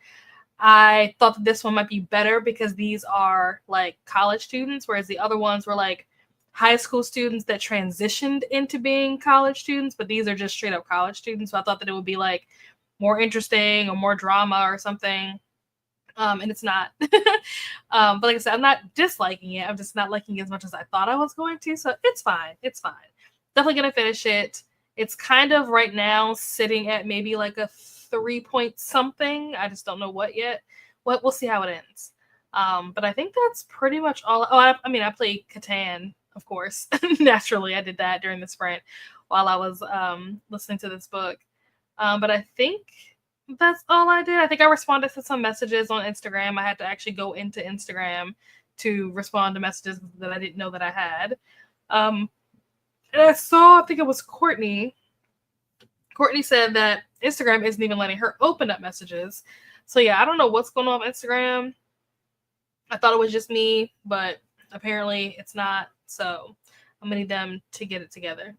I thought that this one might be better because these are like college students, whereas the other ones were like high school students that transitioned into being college students, but these are just straight up college students. So I thought that it would be like more interesting or more drama or something. And it's not. But like I said, I'm not disliking it. I'm just not liking it as much as I thought I was going to. So it's fine. It's fine. Definitely gonna finish it. It's kind of right now sitting at maybe like a 3 point something. I just don't know what yet. We'll see how it ends. But I think that's pretty much all. Oh, I mean, I played Catan, of course. Naturally, I did that during the sprint while I was listening to this book. But I think that's all I did. I think I responded to some messages on Instagram. I had to actually go into Instagram to respond to messages that I didn't know that I had. And I saw, I think it was Courtney. Courtney said that Instagram isn't even letting her open up messages. So yeah, I don't know what's going on with Instagram. I thought it was just me, but apparently it's not. So I'm gonna need them to get it together.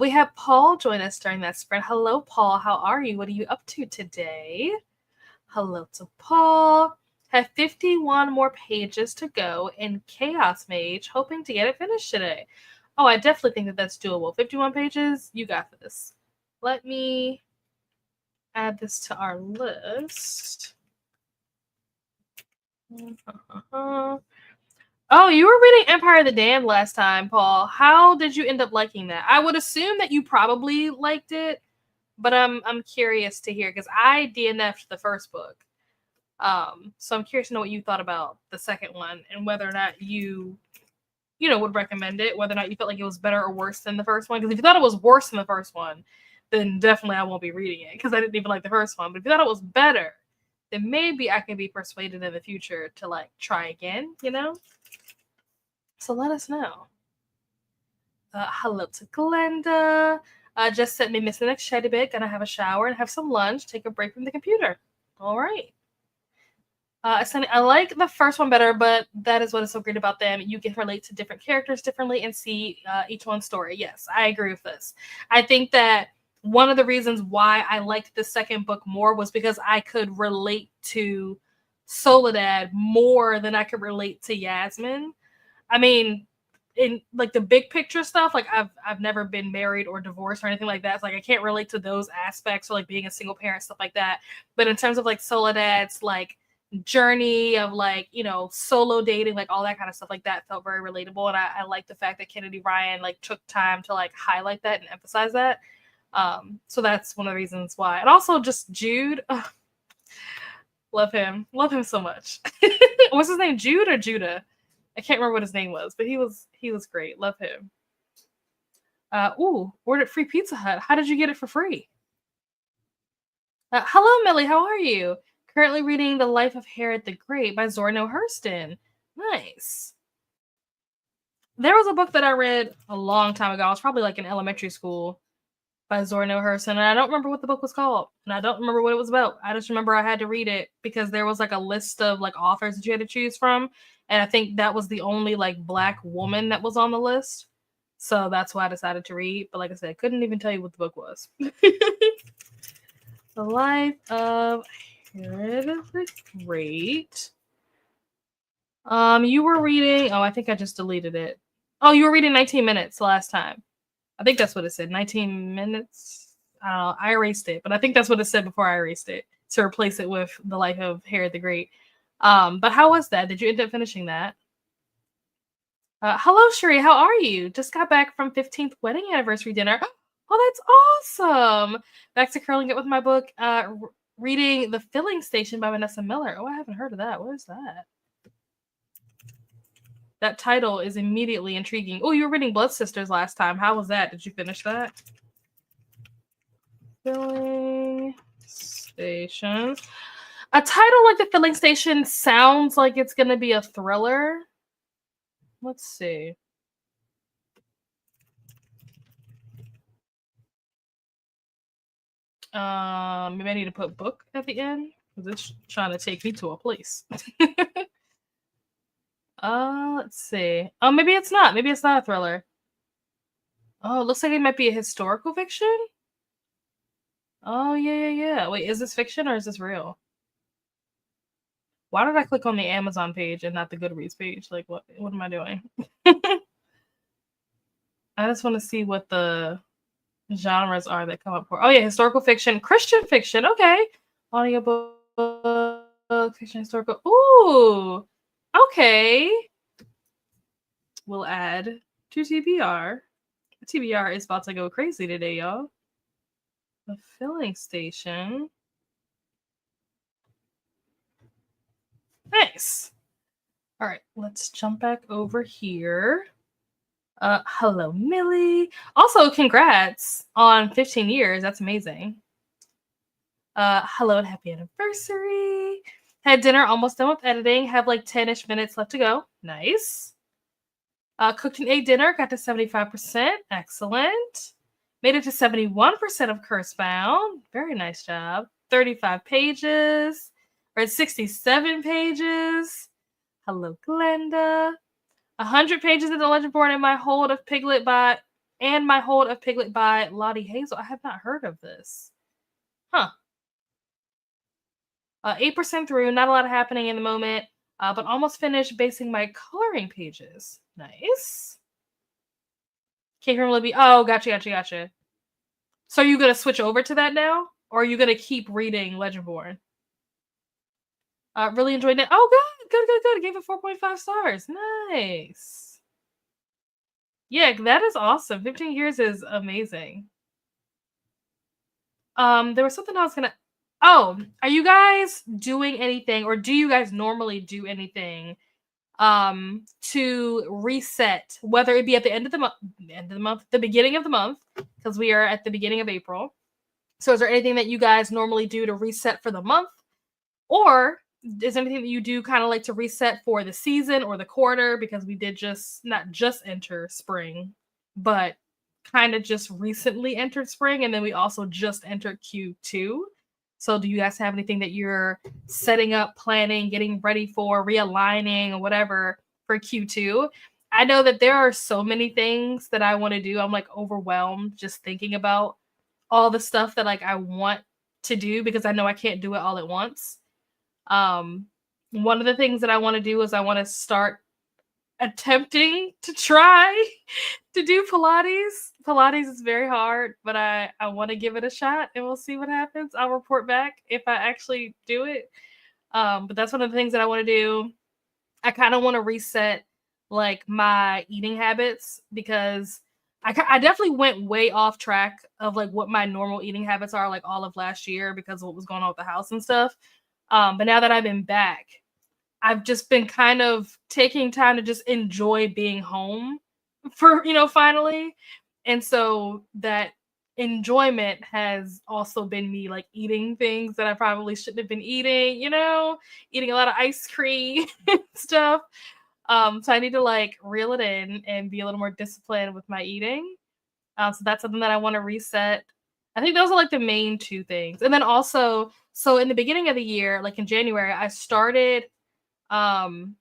We have Paul join us during that sprint. Hello, Paul. How are you? What are you up to today? Hello to Paul. Have 51 more pages to go in Chaos Mage, hoping to get it finished today. Oh, I definitely think that that's doable. 51 pages, you got this. Let me add this to our list. Oh, you were reading Empire of the Damned last time, Paul. How did you end up liking that? I would assume that you probably liked it, but I'm curious to hear because I DNF'd the first book. So I'm curious to know what you thought about the second one and whether or not you would recommend it, whether or not you felt like it was better or worse than the first one. Because if you thought it was worse than the first one, then definitely I won't be reading it because I didn't even like the first one. But if you thought it was better, then maybe I can be persuaded in the future to like try again, So let us know. Hello to Glenda. Just sent me miss the next shady bit. Gonna have a shower and have some lunch. Take a break from the computer. All right. I like the first one better, but that is what is so great about them. You can relate to different characters differently and see each one's story. Yes, I agree with this. I think that one of the reasons why I liked the second book more was because I could relate to Soledad more than I could relate to Yasmin. I mean, in like the big picture stuff, like I've never been married or divorced or anything like that. So like I can't relate to those aspects or like being a single parent, stuff like that. But in terms of like Soledad's like journey of like solo dating, like all that kind of stuff, like that felt very relatable, and I like the fact that Kennedy Ryan like took time to like highlight that and emphasize that. So that's one of the reasons why. And also just Jude, love him so much. What's his name, Jude or Judah? I can't remember what his name was, but he was great. Love him. Ordered free Pizza Hut. How did you get it for free? Hello, Millie. How are you? Currently reading The Life of Herod the Great by Zorno Hurston. Nice. There was a book that I read a long time ago. I was probably like in elementary school by Zorno Hurston, and I don't remember what the book was called, and I don't remember what it was about. I just remember I had to read it because there was like a list of like authors that you had to choose from, and I think that was the only like Black woman that was on the list. So that's why I decided to read. But like I said, I couldn't even tell you what the book was. The Life of Herod the Great. You were reading. Oh, I think I just deleted it. Oh, you were reading 19 minutes last time. I think that's what it said. 19 minutes. I don't know. I erased it, but I think that's what it said before I erased it to replace it with the life of Herod the Great. But how was that? Did you end up finishing that? Hello, Sheree. How are you? Just got back from 15th wedding anniversary dinner. Oh, that's awesome. Back to curling it with my book, reading The Filling Station by Vanessa Miller. Oh, I haven't heard of that. What is that? That title is immediately intriguing. Oh, you were reading Blood Sisters last time. How was that? Did you finish that? Filling Station. A title like The Filling Station sounds like it's going to be a thriller. Let's see. Maybe I need to put book at the end because it's trying to take me to a place. Let's see. Oh, maybe it's not. Maybe it's not a thriller. Oh, it looks like it might be a historical fiction. Oh, yeah. Wait, is this fiction or is this real? Why did I click on the Amazon page and not the Goodreads page? Like, what am I doing? I just want to see what the genres are that come up for. Oh, yeah, historical fiction, Christian fiction. Okay. Audiobook, fiction, historical. Ooh. Okay. We'll add to TBR. TBR is about to go crazy today, y'all. The Filling Station. Nice. All right, let's jump back over here. Hello, Millie. Also, congrats on 15 years. That's amazing. Hello and happy anniversary. Had dinner, almost done with editing. Have like 10-ish minutes left to go. Nice. Cooked an egg dinner, got to 75%. Excellent. Made it to 71% of Curse Bound. Very nice job. 35 pages. Read 67 pages. Hello, Glenda. 100 pages in the Legend Born and my hold of Piglet by Lottie Hazel. I have not heard of this. Huh. 8% through, not a lot happening in the moment, but almost finished basing my coloring pages. Nice. Came from Libby. Oh, gotcha. So are you going to switch over to that now? Or are you going to keep reading Legendborn? Really enjoyed it. Oh, good. Gave it 4.5 stars. Nice. Yeah, that is awesome. 15 years is amazing. There was something I was going to... Oh, are you guys doing anything, or do you guys normally do anything to reset, whether it be at the end of the month, the beginning of the month, because we are at the beginning of April. So is there anything that you guys normally do to reset for the month? Or is anything that you do kind of like to reset for the season or the quarter? Because we did not just enter spring, but kind of just recently entered spring. And then we also just entered Q2. So do you guys have anything that you're setting up, planning, getting ready for, realigning, or whatever for Q2? I know that there are so many things that I want to do. I'm like overwhelmed just thinking about all the stuff that like I want to do because I know I can't do it all at once. One of the things that I want to do is I want to start attempting to try to do Pilates. Pilates is very hard, but I want to give it a shot and we'll see what happens. I'll report back if I actually do it. But that's one of the things that I want to do. I kind of want to reset like my eating habits because I definitely went way off track of like what my normal eating habits are like all of last year because of what was going on with the house and stuff. But now that I've been back, I've just been kind of taking time to just enjoy being home for, finally. And so that enjoyment has also been me like eating things that I probably shouldn't have been eating, eating a lot of ice cream and stuff. So I need to like reel it in and be a little more disciplined with my eating. So that's something that I want to reset. I think those are like the main two things. And then also, so in the beginning of the year, like in January, I started trying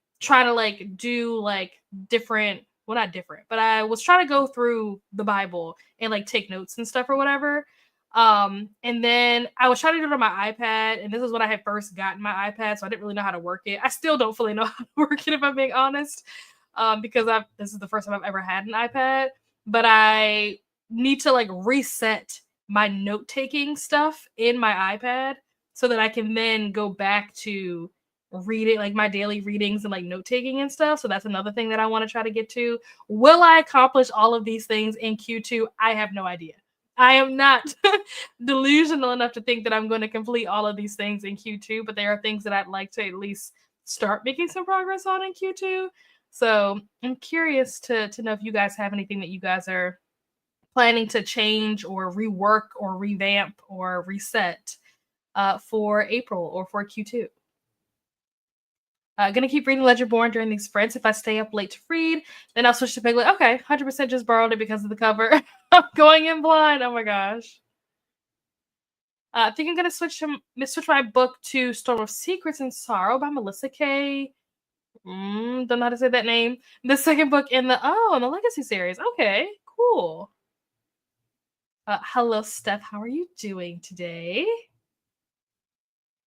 to like do like different, not different, but I was trying to go through the Bible and like take notes and stuff or whatever. And then I was trying to do it on my iPad, and this is when I had first gotten my iPad, so I didn't really know how to work it. I still don't fully know how to work it, if I'm being honest, because this is the first time I've ever had an iPad. But I need to like reset my note taking stuff in my iPad so that I can then go back to reading, like my daily readings and like note taking and stuff. So that's another thing that I want to try to get to. Will I accomplish all of these things in Q2? I have no idea. I am not delusional enough to think that I'm going to complete all of these things in Q2, but there are things that I'd like to at least start making some progress on in Q2. So I'm curious to know if you guys have anything that you guys are planning to change or rework or revamp or reset for April or for Q2. Gonna keep reading Legendborn during these sprints. If I stay up late to read, then I'll switch to Piglet. Okay, 100% just borrowed it because of the cover. I'm going in blind. Oh my gosh. I think I'm gonna switch my book to Storm of Secrets and Sorrow by Melissa K. Don't know how to say that name. The second book in the Legacy series. Okay, cool. Hello, Steph. How are you doing today?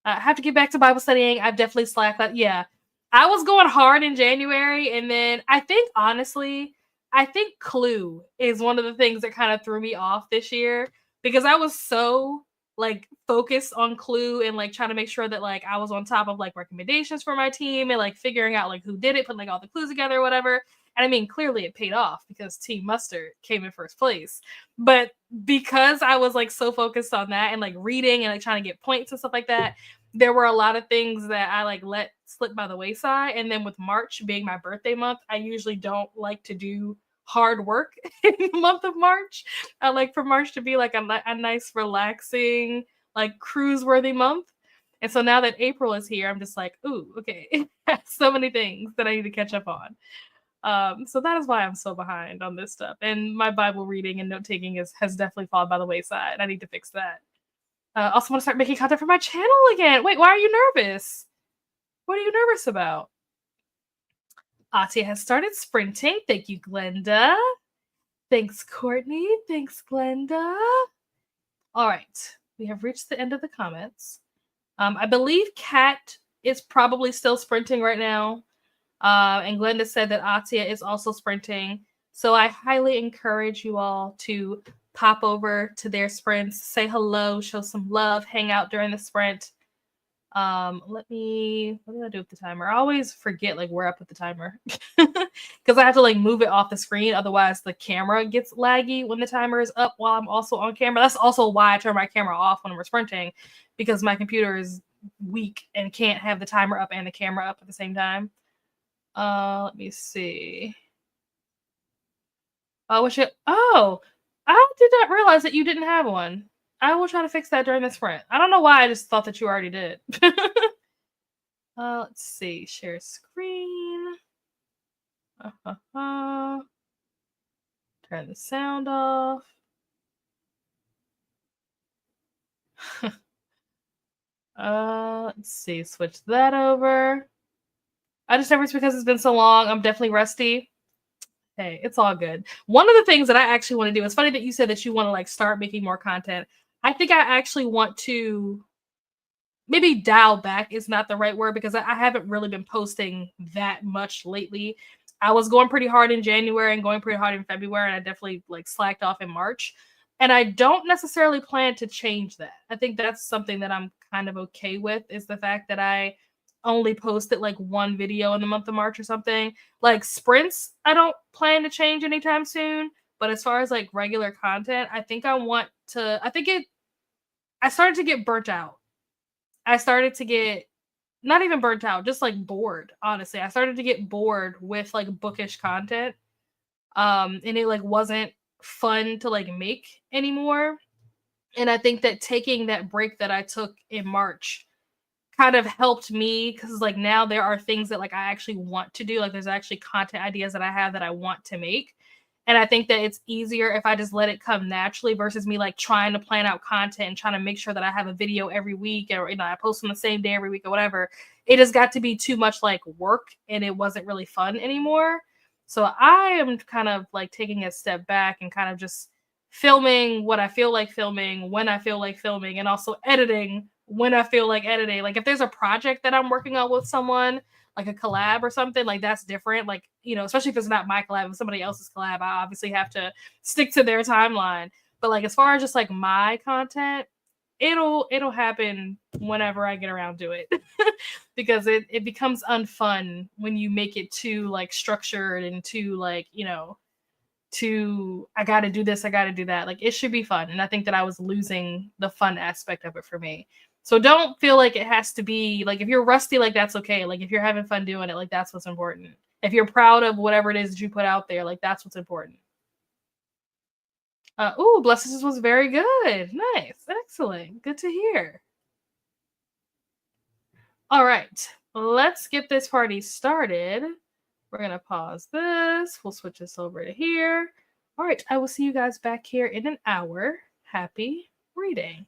I have to get back to Bible studying. I've definitely slacked that. Yeah, I was going hard in January, and then I think honestly, Clue is one of the things that kind of threw me off this year because I was so like focused on Clue and like trying to make sure that like I was on top of like recommendations for my team and like figuring out like who did it, putting like all the clues together or whatever. And I mean, clearly it paid off because Team Mustard came in first place. But because I was like so focused on that and like reading and like trying to get points and stuff like that, there were a lot of things that I like let slip by the wayside. And then with March being my birthday month, I usually don't like to do hard work in the month of March. I like for March to be like a nice, relaxing, like cruise-worthy month. And so now that April is here, I'm just like, ooh, okay, so many things that I need to catch up on. So that is why I'm so behind on this stuff. And my Bible reading and note taking has definitely fallen by the wayside. I need to fix that. Also want to start making content for my channel again. Wait, why are you nervous? What are you nervous about? Atia has started sprinting. Thank you, Glenda. Thanks, Courtney. Thanks, Glenda. All right. We have reached the end of the comments. I believe Kat is probably still sprinting right now. And Glenda said that Atia is also sprinting. So I highly encourage you all to pop over to their sprints, say hello, show some love, hang out during the sprint. What did I do with the timer? I always forget like where I put the timer because I have to like move it off the screen. Otherwise the camera gets laggy when the timer is up while I'm also on camera. That's also why I turn my camera off when we're sprinting, because my computer is weak and can't have the timer up and the camera up at the same time. Let me see. I did not realize that you didn't have one. I will try to fix that during the sprint. I don't know why I just thought that you already did. Let's see. Share screen. Turn the sound off. Let's see. Switch that over. I just never, it's because it's been so long. I'm definitely rusty. Hey, it's all good. One of the things that I actually want to do, it's funny that you said that you want to like start making more content. I think I actually want to maybe dial back is not the right word, because I haven't really been posting that much lately. I was going pretty hard in January and going pretty hard in February, and I definitely like slacked off in March. And I don't necessarily plan to change that. I think that's something that I'm kind of okay with, is the fact that I only posted like one video in the month of March or something. Like sprints, I don't plan to change anytime soon. But as far as like regular content, I think I started to get burnt out. I started to get not even burnt out, just like bored, honestly. I started to get bored with like bookish content. And it like wasn't fun to like make anymore. And I think that taking that break that I took in March kind of helped me, because like now there are things that like I actually want to do. Like there's actually content ideas that I have that I want to make. And I think that it's easier if I just let it come naturally versus me like trying to plan out content and trying to make sure that I have a video every week, or I post on the same day every week or whatever. It has got to be too much like work, and it wasn't really fun anymore. So I am kind of like taking a step back and kind of just filming what I feel like filming when I feel like filming, and also editing when I feel like editing. Like if there's a project that I'm working on with someone, like a collab or something, like that's different. Like, especially if it's not my collab, if somebody else's collab, I obviously have to stick to their timeline. But like as far as just like my content, it'll happen whenever I get around to it. Because it becomes unfun when you make it too like structured and too like, to I got to do this, I got to do that. Like it should be fun. And I think that I was losing the fun aspect of it for me. So don't feel like it has to be like if you're rusty, like that's okay. Like if you're having fun doing it, like that's what's important. If you're proud of whatever it is that you put out there, like that's what's important. Ooh, Blesses was very good. Nice. Excellent. Good to hear. All right. Let's get this party started. We're going to pause this. We'll switch this over to here. All right. I will see you guys back here in an hour. Happy reading.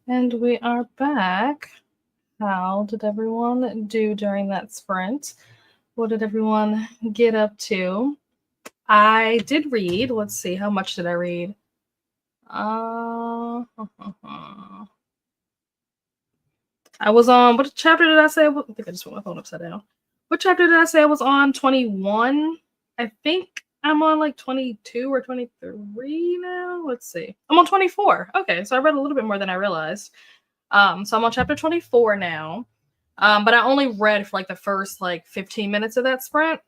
And we are back. How did everyone do during that sprint? What did everyone get up to? I did read. Let's see, how much did I read? Uh, I was on, what chapter did I say? I think I just put my phone upside down. What chapter did I say I was on? 21? I think I'm on like 22 or 23 now. Let's see. I'm on 24. Okay, so I read a little bit more than I realized. So I'm on chapter 24 now. But I only read for like the first like 15 minutes of that sprint.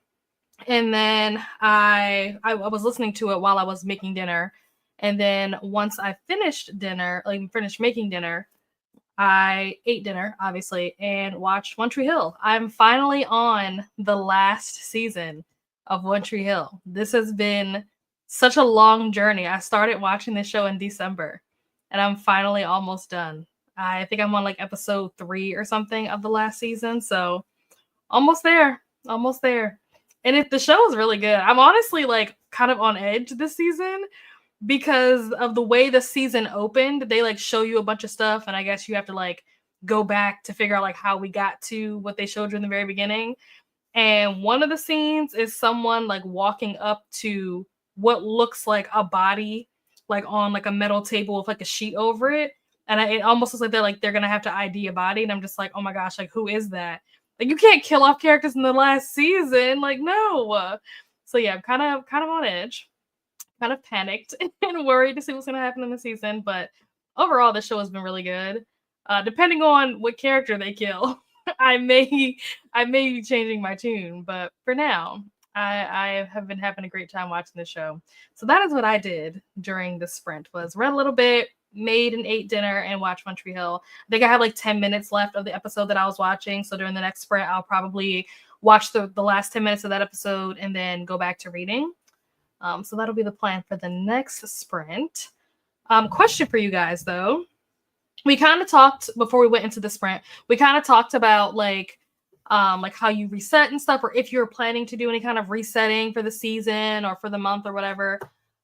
And then I was listening to it while I was making dinner. And then once I finished dinner, like finished making dinner, I ate dinner, obviously, and watched One Tree Hill. I'm finally on the last season of One Tree Hill. This has been such a long journey. I started watching this show in December, and I'm finally almost done. I think I'm on like episode 3 or something of the last season, so almost there, almost there. And if the show is really good, I'm honestly like kind of on edge this season because of the way the season opened. They like show you a bunch of stuff, and I guess you have to like go back to figure out like how we got to what they showed you in the very beginning. And one of the scenes is someone like walking up to what looks like a body, like on like a metal table with like a sheet over it. And it almost looks like they're gonna have to ID a body, and I'm just like, oh my gosh, like who is that? Like you can't kill off characters in the last season, like no. So yeah, I'm kind of on edge, kind of panicked and worried to see what's going to happen in the season. But overall, the show has been really good. Depending on what character they kill, I may be changing my tune. But for now, I have been having a great time watching the show. So that is what I did during the sprint: was read a little bit, made and ate dinner, and watched One Tree Hill. I think I have like 10 minutes left of the episode that I was watching. So during the next sprint, I'll probably watch the last 10 minutes of that episode and then go back to reading. So that'll be the plan for the next sprint. Question for you guys though. We kind of talked before we went into the sprint. We kind of talked about like how you reset and stuff, or if you're planning to do any kind of resetting for the season or for the month or whatever.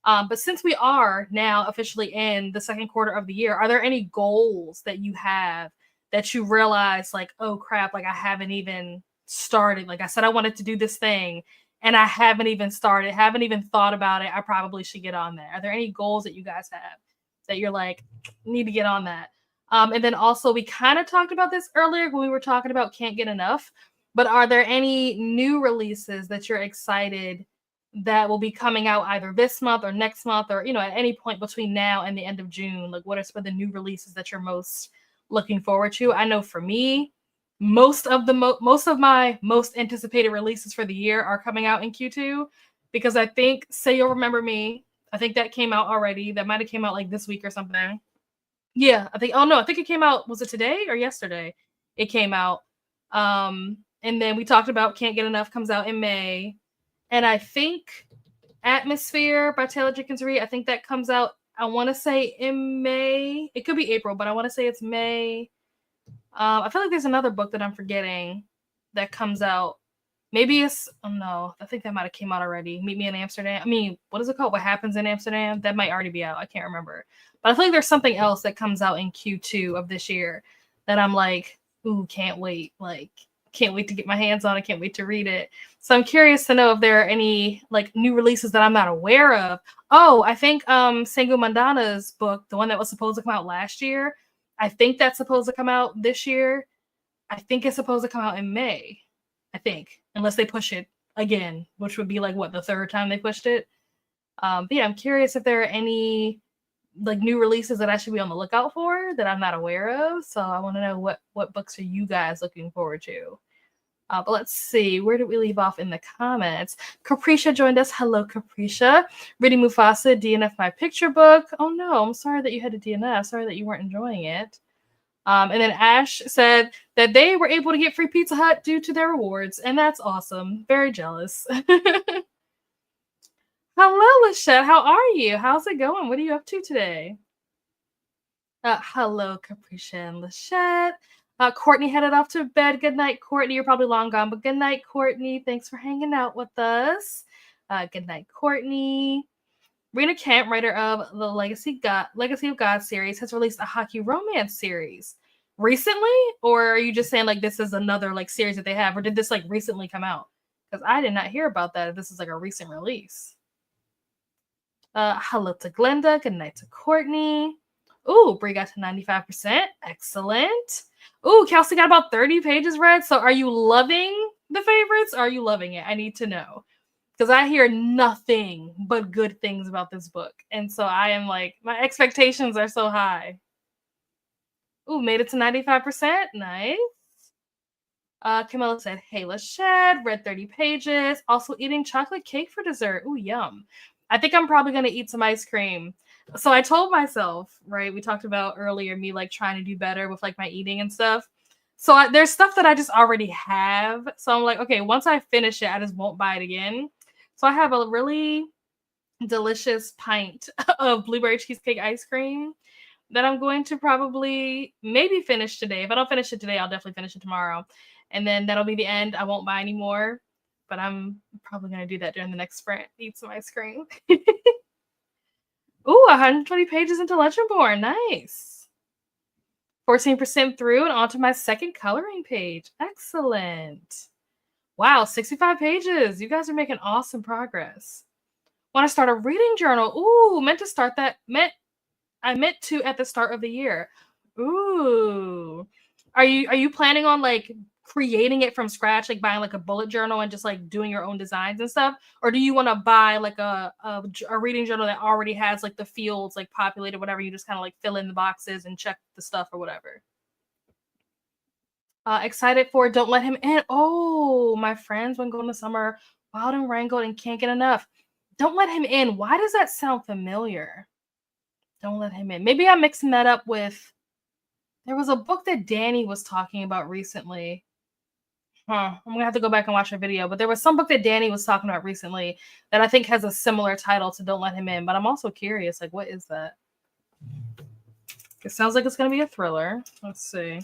But since we are now officially in the second quarter of the year, are there any goals that you have that you realize like, oh crap, like I haven't even started? Like I said, I wanted to do this thing and I haven't even started, haven't even thought about it. I probably should get on there. Are there any goals that you guys have that you're like, need to get on that? And then also, we kind of talked about this earlier when we were talking about Can't Get Enough, but are there any new releases that you're excited that will be coming out either this month or next month, or, you know, at any point between now and the end of June? Like, what are some of the new releases that you're most looking forward to? I know for me, most of my most anticipated releases for the year are coming out in Q2, because I think Say You'll Remember Me, I think that came out already. That might have came out like this week or something. Yeah, I think, oh no, I think it came out, was it today or yesterday? It came out. And then we talked about Can't Get Enough comes out in May. And I think Atmosphere by Taylor Jenkins Reid, I think that comes out, I want to say in May. It could be April, but I want to say it's May. I feel like there's another book that I'm forgetting that comes out. Maybe it's, oh no, I think that might have came out already. Meet Me in Amsterdam. I mean, what is it called? What Happens in Amsterdam? That might already be out. I can't remember. But I feel like there's something else that comes out in Q2 of this year that I'm like, ooh, can't wait. Like, can't wait to get my hands on it. Can't wait to read it. So I'm curious to know if there are any like new releases that I'm not aware of. Oh, I think Sangu Mandana's book, the one that was supposed to come out last year, I think that's supposed to come out this year. I think it's supposed to come out in May. I think, unless they push it again, which would be like what, the third time they pushed it. But yeah, I'm curious if there are any like new releases that I should be on the lookout for that I'm not aware of. So I want to know what books are you guys looking forward to. But let's see, where did we leave off in the comments? Capricia joined us. Hello, Capricia. Reading Mufasa, DNF my picture book. Oh no, I'm sorry that you had to DNF. Sorry that you weren't enjoying it. And then Ash said that they were able to get free Pizza Hut due to their rewards, and that's awesome. Very jealous. Hello, Lachette. How are you? How's it going? What are you up to today? Hello, Capricia and Lachette. Courtney headed off to bed. Good night, Courtney. You're probably long gone, but good night, Courtney. Thanks for hanging out with us. Good night, Courtney. Rena Kent, writer of the Legacy of God series, has released a hockey romance series recently, or are you just saying like this is another like series that they have, or did this like recently come out? Because I did not hear about that. If this is like a recent release. Hello to Glenda. Good night to Courtney. Ooh, Brie got to 95%. Excellent. Ooh, Kelsey got about 30 pages read. So are you loving the favorites? Or are you loving it? I need to know. Because I hear nothing but good things about this book. And so I am like, my expectations are so high. Ooh, made it to 95%. Nice. Camilla said, hey, let's shed. Read 30 pages. Also eating chocolate cake for dessert. Ooh, yum. I think I'm probably going to eat some ice cream. So I told myself, right, we talked about earlier me like trying to do better with like my eating and stuff. So there's stuff that I just already have. So I'm like, okay, once I finish it, I just won't buy it again. So I have a really delicious pint of blueberry cheesecake ice cream that I'm going to probably maybe finish today. If I don't finish it today, I'll definitely finish it tomorrow. And then that'll be the end. I won't buy any more. But I'm probably going to do that during the next sprint. Eat some ice cream. Ooh, 120 pages into Legendborn. Nice. 14% through and onto my second coloring page. Excellent. Wow, 65 pages. You guys are making awesome progress. Want to start a reading journal? Ooh, meant to start that. I meant to at the start of the year. Ooh. Are you planning on like creating it from scratch, like buying like a bullet journal and just like doing your own designs and stuff? Or do you want to buy like a reading journal that already has like the fields like populated, whatever, you just kind of like fill in the boxes and check the stuff or whatever? Excited for Don't Let Him In. Oh, my friends, when going to summer, Wild and Wrangled and Can't Get Enough. Don't Let Him In. Why does that sound familiar? Don't Let Him In. Maybe I'm mixing that up with, there was a book that Danny was talking about recently. I'm gonna have to go back and watch a video, but there was some book that Danny was talking about recently that I think has a similar title to Don't Let Him In, but I'm also curious, like, what is that? It sounds like it's gonna be a thriller. Let's see.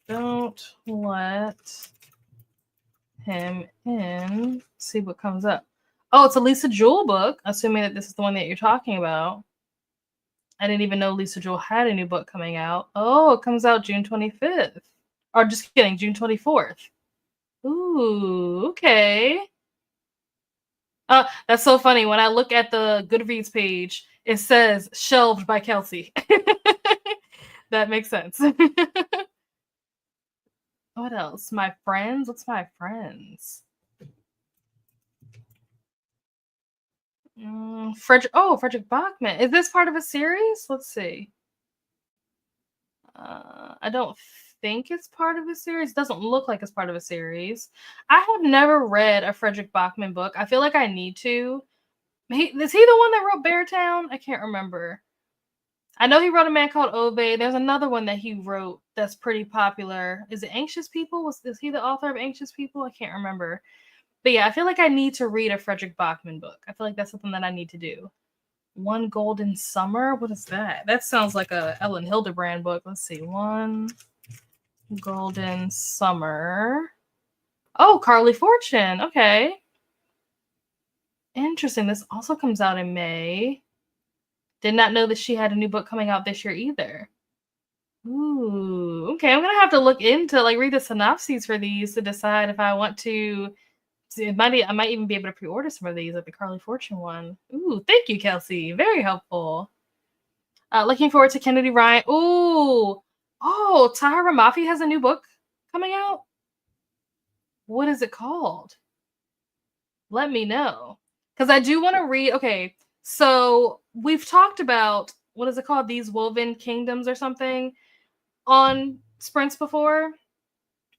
Don't Let Him In. See what comes up. Oh, it's a Lisa Jewell book, assuming that this is the one that you're talking about. I didn't even know Lisa Jewell had a new book coming out. Oh, it comes out June 25th. Or just kidding, June 24th. Ooh, okay. That's so funny. When I look at the Goodreads page, it says shelved by Kelsey. That makes sense. What else? My friends? What's my friends? Frederick Bachman. Is this part of a series? Let's see. I don't think it's part of a series. It doesn't look like it's part of a series. I have never read a Frederick Bachman book. I feel like I need to. Is he the one that wrote Beartown? I can't remember. I know he wrote A Man Called Ove. There's another one that he wrote that's pretty popular. Is it Anxious People? Is he the author of Anxious People? I can't remember. But yeah, I feel like I need to read a Frederick Bachman book. I feel like that's something that I need to do. One Golden Summer? What is that? That sounds like a Ellen Hildebrand book. Let's see. One Golden Summer. Oh, Carly Fortune. Okay. Interesting. This also comes out in May. Did not know that she had a new book coming out this year either. Ooh. Okay, I'm going to have to look into, like, read the synopses for these to decide if I want to. I might even be able to pre-order some of these, like the Carly Fortune one. Ooh, thank you, Kelsey. Very helpful. Looking forward to Kennedy Ryan. Ooh. Oh, Tahira Mafi has a new book coming out. What is it called? Let me know. Because I do want to read. Okay, so we've talked about, what is it called? These Woven Kingdoms or something on sprints before.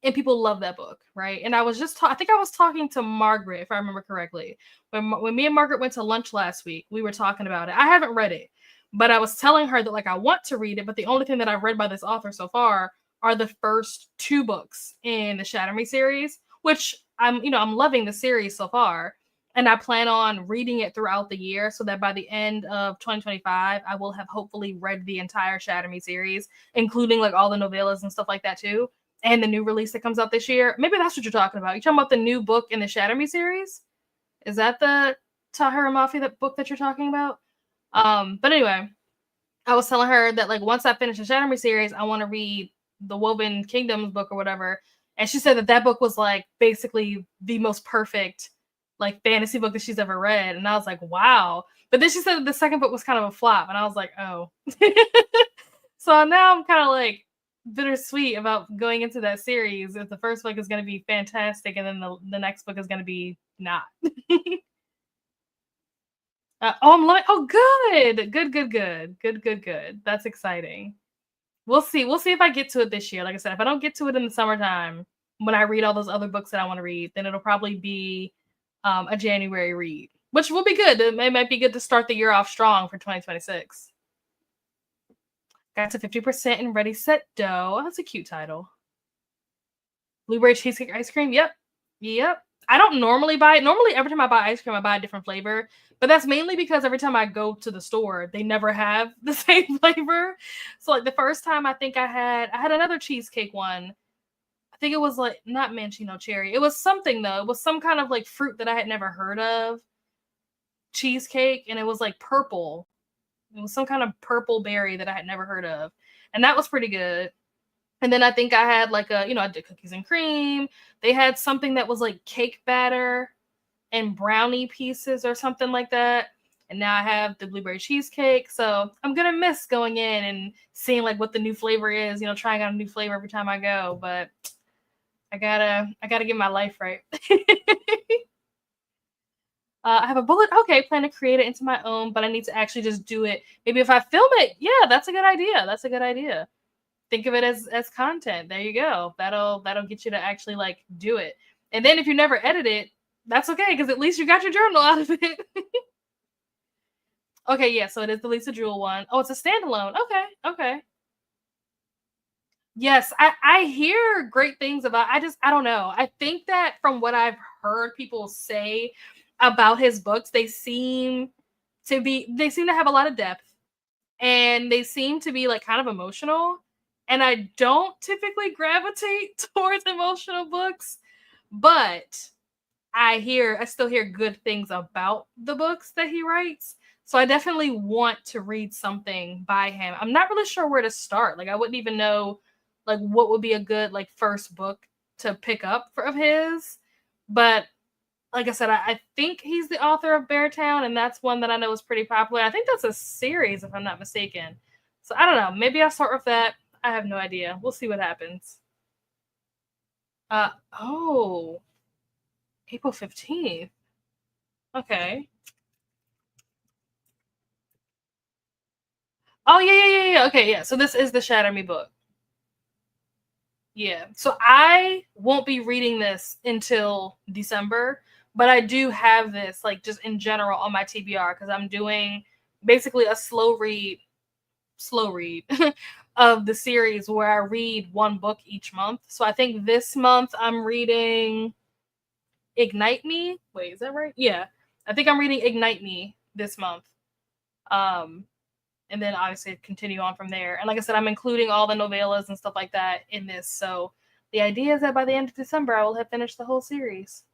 And people love that book, right? And I was just I think I was talking to Margaret, if I remember correctly. When me and Margaret went to lunch last week, we were talking about it. I haven't read it, but I was telling her that like I want to read it, but the only thing that I've read by this author so far are the first 2 books in the Shatter Me series, which I'm loving the series so far. And I plan on reading it throughout the year so that by the end of 2025, I will have hopefully read the entire Shatter Me series, including like all the novellas and stuff like that too. And the new release that comes out this year. Maybe that's what you're talking about. You're talking about the new book in the Shatter Me series? Is that the Tahira Mafi, that book that you're talking about. But anyway, I was telling her that like once I finish the Shadow Me series, I want to read the Woven Kingdoms book or whatever. And she said that that book was like basically the most perfect like fantasy book that she's ever read. And I was like, wow. But then she said that the second book was kind of a flop, and I was like, oh. So now I'm kind of like bittersweet about going into that series. If the first book is going to be fantastic, and then the next book is going to be not. Oh, I'm loving. Oh, good. That's exciting. We'll see. We'll see if I get to it this year. Like I said, if I don't get to it in the summertime, when I read all those other books that I want to read, then it'll probably be a January read, which will be good. It might be good to start the year off strong for 2026. Got to 50% in Ready Set Dough. Oh, that's a cute title. Blueberry cheesecake ice cream. Yep. I don't normally buy it. Normally, every time I buy ice cream, I buy a different flavor. But that's mainly because every time I go to the store, they never have the same flavor. So like the first time I think I had another cheesecake one. I think it was like not mangino cherry. It was something though. It was some kind of like fruit that I had never heard of. Cheesecake, and it was like purple. It was some kind of purple berry that I had never heard of. And that was pretty good. And then I think I had like I did cookies and cream. They had something that was like cake batter and brownie pieces or something like that. And now I have the blueberry cheesecake. So I'm going to miss going in and seeing like what the new flavor is, trying out a new flavor every time I go. But I gotta get my life right. I have a bullet. Okay, plan to create it into my own, but I need to actually just do it. Maybe if I film it, yeah, that's a good idea. Think of it as content. There you go. That'll get you to actually like do it. And then if you never edit it, that's okay, because at least you got your journal out of it. Okay, yeah, so it is the Lisa Jewell one. Oh, it's a standalone. Okay. Yes, I hear great things about. I don't know. I think that from what I've heard people say about his books, they seem to have a lot of depth, and they seem to be like kind of emotional. And I don't typically gravitate towards emotional books, but I still hear good things about the books that he writes. So I definitely want to read something by him. I'm not really sure where to start. Like I wouldn't even know like what would be a good like first book to pick up of his. But like I said, I think he's the author of Beartown, and that's one that I know is pretty popular. I think that's a series, if I'm not mistaken. So I don't know. Maybe I'll start with that. I have no idea. We'll see what happens. Oh, April 15th. Okay. Oh, yeah. Okay, yeah. So this is the Shatter Me book. Yeah. So I won't be reading this until December, but I do have this, like, just in general on my TBR, because I'm doing basically a slow read of the series where I read one book each month. So I think this month I'm reading Ignite Me. Wait, is that right? Yeah. I think I'm reading Ignite Me this month. And then obviously continue on from there. And like I said, I'm including all the novellas and stuff like that in this. So the idea is that by the end of December, I will have finished the whole series.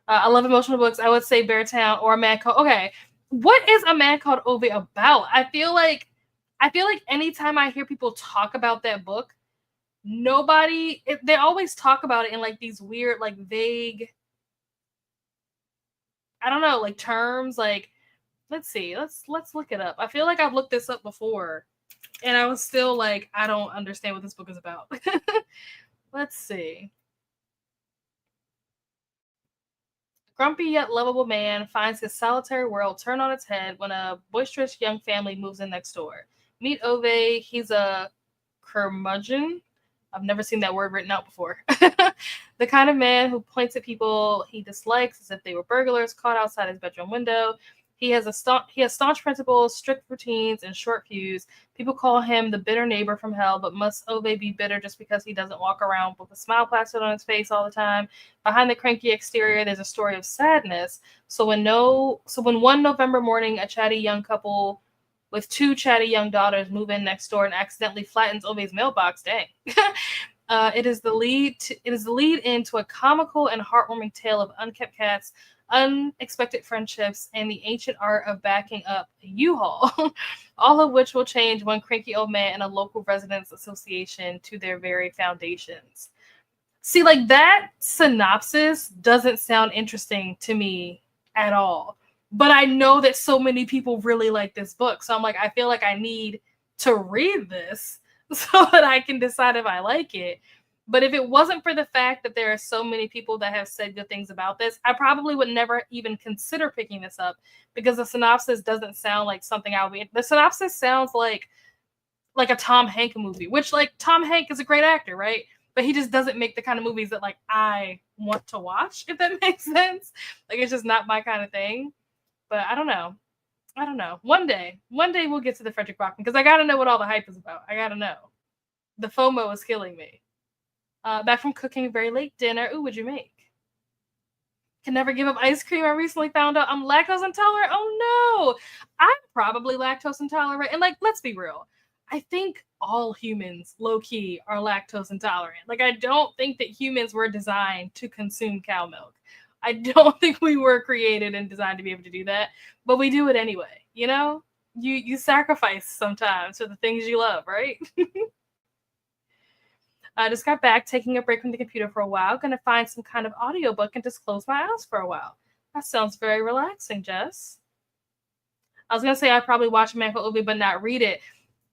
I love emotional books. I would say Beartown or A Man Called. Okay, what is A Man Called Ove about? I feel like anytime I hear people talk about that book, they always talk about it in like these weird, like vague, I don't know, like terms. Like, let's see, let's look it up. I feel like I've looked this up before, and I was still like, I don't understand what this book is about. Let's see. Grumpy yet lovable man finds his solitary world turned on its head when a boisterous young family moves in next door. Meet Ove. He's a curmudgeon. I've never seen that word written out before. The kind of man who points at people he dislikes as if they were burglars caught outside his bedroom window. He has staunch principles, strict routines, and short fuse. People call him the bitter neighbor from hell, but must Ove be bitter just because he doesn't walk around with a smile plastered on his face all the time? Behind the cranky exterior, there's a story of sadness. So when one November morning, a chatty young couple with two chatty young daughters move in next door and accidentally flattens Ove's mailbox, dang. It is the lead into a comical and heartwarming tale of unkept cats, unexpected friendships, and the ancient art of backing up a U-Haul, all of which will change one cranky old man and a local residents association to their very foundations. See, like that synopsis doesn't sound interesting to me at all. But I know that so many people really like this book. So I'm like, I feel like I need to read this so that I can decide if I like it. But if it wasn't for the fact that there are so many people that have said good things about this, I probably would never even consider picking this up because the synopsis doesn't sound like something I would be. The synopsis sounds like a Tom Hanks movie, which like Tom Hanks is a great actor, right? But he just doesn't make the kind of movies that like I want to watch, if that makes sense. Like it's just not my kind of thing. But I don't know. I don't know. One day we'll get to the Frederick Bachman because I gotta know what all the hype is about. I gotta know. The FOMO is killing me. Back from cooking very late dinner. Ooh, what'd you make? Can never give up ice cream. I recently found out I'm lactose intolerant. Oh no, I'm probably lactose intolerant. And like, let's be real. I think all humans, low key, are lactose intolerant. Like, I don't think that humans were designed to consume cow milk. I don't think we were created and designed to be able to do that, but we do it anyway. You know, you sacrifice sometimes for the things you love, right? I just got back, taking a break from the computer for a while. Gonna find some kind of audiobook and just close my eyes for a while. That sounds very relaxing, Jess. I was gonna say I'd probably watch Manko Ubi but not read it.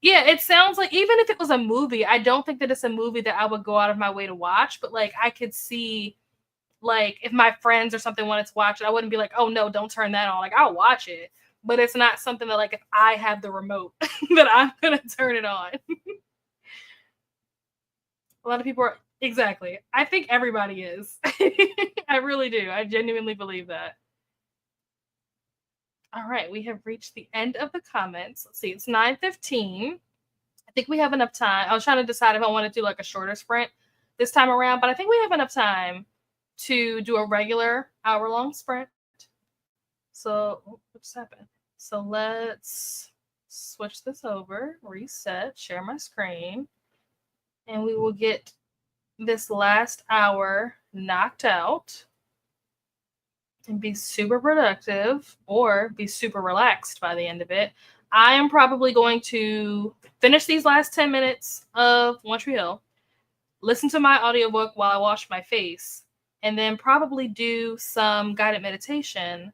Yeah, it sounds like even if it was a movie, I don't think that it's a movie that I would go out of my way to watch, but like I could see like if my friends or something wanted to watch it, I wouldn't be like, oh no, don't turn that on. Like I'll watch it. But it's not something that like if I have the remote that I'm gonna turn it on. A lot of people are exactly. I think everybody is. I really do. I genuinely believe that. All right, we have reached the end of the comments. Let's see, it's 9:15. I think we have enough time. I was trying to decide if I want to do like a shorter sprint this time around, but I think we have enough time to do a regular hour-long sprint. So, what just happened? So let's switch this over, reset, share my screen, and we will get this last hour knocked out and be super productive or be super relaxed by the end of it. I am probably going to finish these last 10 minutes of One Tree Hill, listen to my audiobook while I wash my face, and then probably do some guided meditation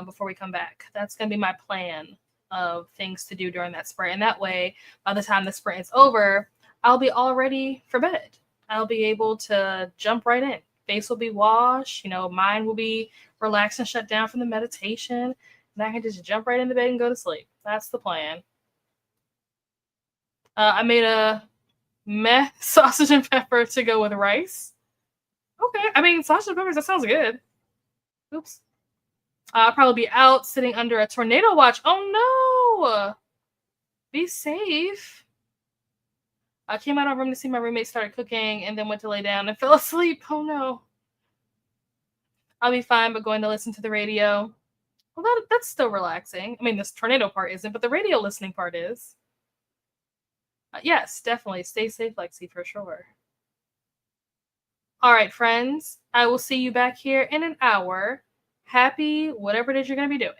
before we come back. That's going to be my plan of things to do during that sprint. And that way, by the time the sprint is over, I'll be all ready for bed. I'll be able to jump right in. Face will be washed, mind will be relaxed and shut down from the meditation. And I can just jump right into bed and go to sleep. That's the plan. I made a meh sausage and pepper to go with rice. Okay. I mean, sausage and peppers, that sounds good. Oops. I'll probably be out sitting under a tornado watch. Oh no! Be safe. I came out of my room to see my roommate started cooking and then went to lay down and fell asleep. Oh no. I'll be fine, but going to listen to the radio. Well, that's still relaxing. I mean, this tornado part isn't, but the radio listening part is. Yes, definitely. Stay safe, Lexi, for sure. All right, friends. I will see you back here in an hour. Happy whatever it is you're going to be doing.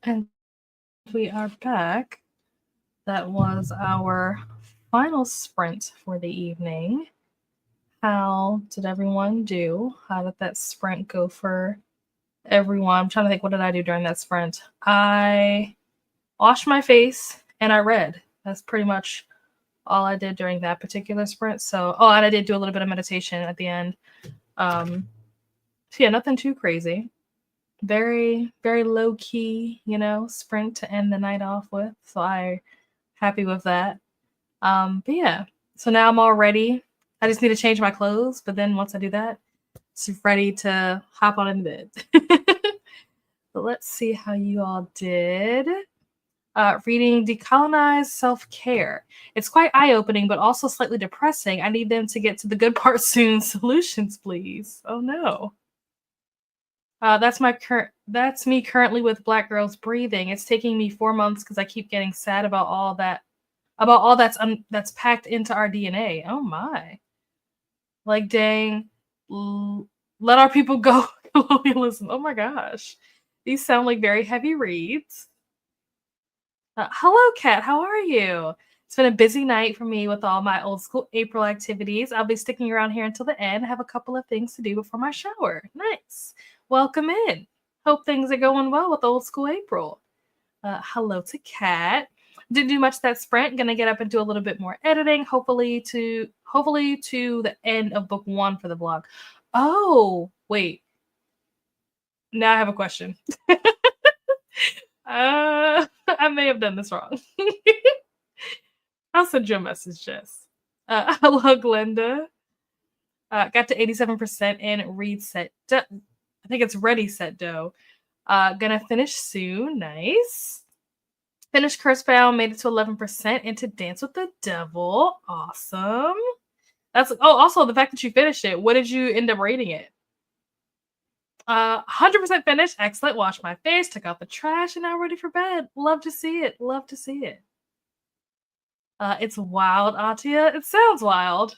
And we are back. That was our final sprint for the evening. How did everyone do? How did that sprint go for everyone? I'm trying to think, what did I do during that sprint? I washed my face and I read. That's pretty much all I did during that particular sprint. So, and I did do a little bit of meditation at the end. So yeah, nothing too crazy. Very, very low key, sprint to end the night off with. So I happy with that. But yeah, so now I'm all ready. I just need to change my clothes, but then once I do that, it's ready to hop on in bed. But let's see how you all did. Reading Decolonize Self-Care. It's quite eye-opening, but also slightly depressing. I need them to get to the good part soon. Solutions, please. Oh no. That's me currently with Black Girls Breathing. It's taking me 4 months because I keep getting sad about all that's packed into our DNA. Oh my. Like, dang, let our people go. Colonialism. Oh my gosh. These sound like very heavy reads. Hello, Kat. How are you? It's been a busy night for me with all my old school April activities. I'll be sticking around here until the end. I have a couple of things to do before my shower. Nice. Welcome in. Hope things are going well with old school April. Hello to Kat. Didn't do much that sprint. Gonna get up and do a little bit more editing. Hopefully to the end of book 1 for the blog. Oh, wait. Now I have a question. I may have done this wrong. I'll send you a message, Jess. Hello, Glenda. Got to 87% in read set. I think it's ready set dough. Gonna finish soon. Nice. Finished Cursebound, made it to 11% into Dance with the Devil. Awesome. Also the fact that you finished it. What did you end up rating it? 100% finished. Excellent. Washed my face, took out the trash, and now ready for bed. Love to see it. Love to see it. It's wild, Atia. It sounds wild.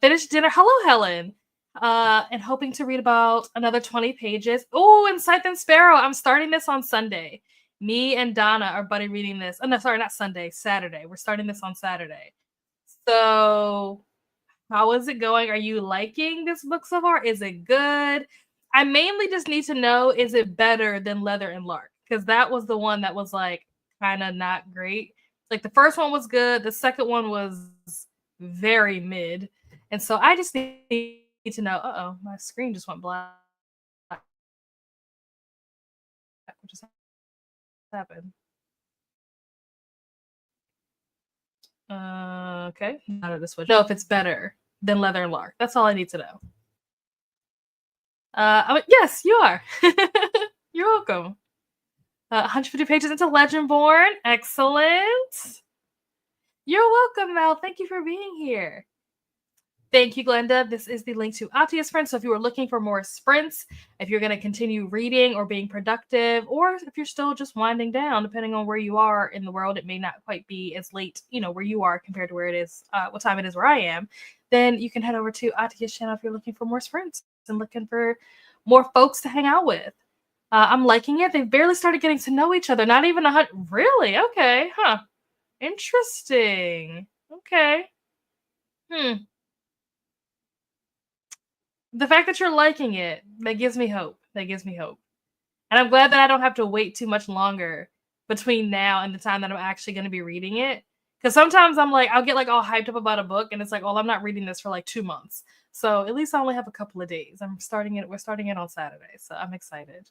Finished dinner. Hello, Helen. And hoping to read about another 20 pages. Oh, and Scythe and Sparrow. I'm starting this on Sunday. Me and Donna are buddy reading this. Oh, no, sorry, not Sunday. Saturday. We're starting this on Saturday. So, how is it going? Are you liking this book so far? Is it good? I mainly just need to know, is it better than Leather and Lark? Because that was the one that was like kind of not great. Like the first one was good. The second one was very mid. And so I just need to know, my screen just went black. What just happened? Okay. How did this switch? No, if it's better than Leather and Lark. That's all I need to know. Yes, you are. You're welcome. 150 pages into Legendborn. Excellent. You're welcome, Mel. Thank you for being here. Thank you, Glenda. This is the link to Atia's Sprint. So if you were looking for more sprints, if you're going to continue reading or being productive, or if you're still just winding down, depending on where you are in the world, it may not quite be as late, where you are compared to where it is, what time it is where I am, then you can head over to Atia's channel if you're looking for more sprints and looking for more folks to hang out with. I'm liking it. They've barely started getting to know each other. Not even 100. Really? Okay. Huh. Interesting. Okay. The fact that you're liking it, that gives me hope. That gives me hope. And I'm glad that I don't have to wait too much longer between now and the time that I'm actually going to be reading it. Because sometimes I'm like, I'll get like all hyped up about a book and it's like, oh, I'm not reading this for like 2 months. So at least I only have a couple of days. We're starting it on Saturday. So I'm excited.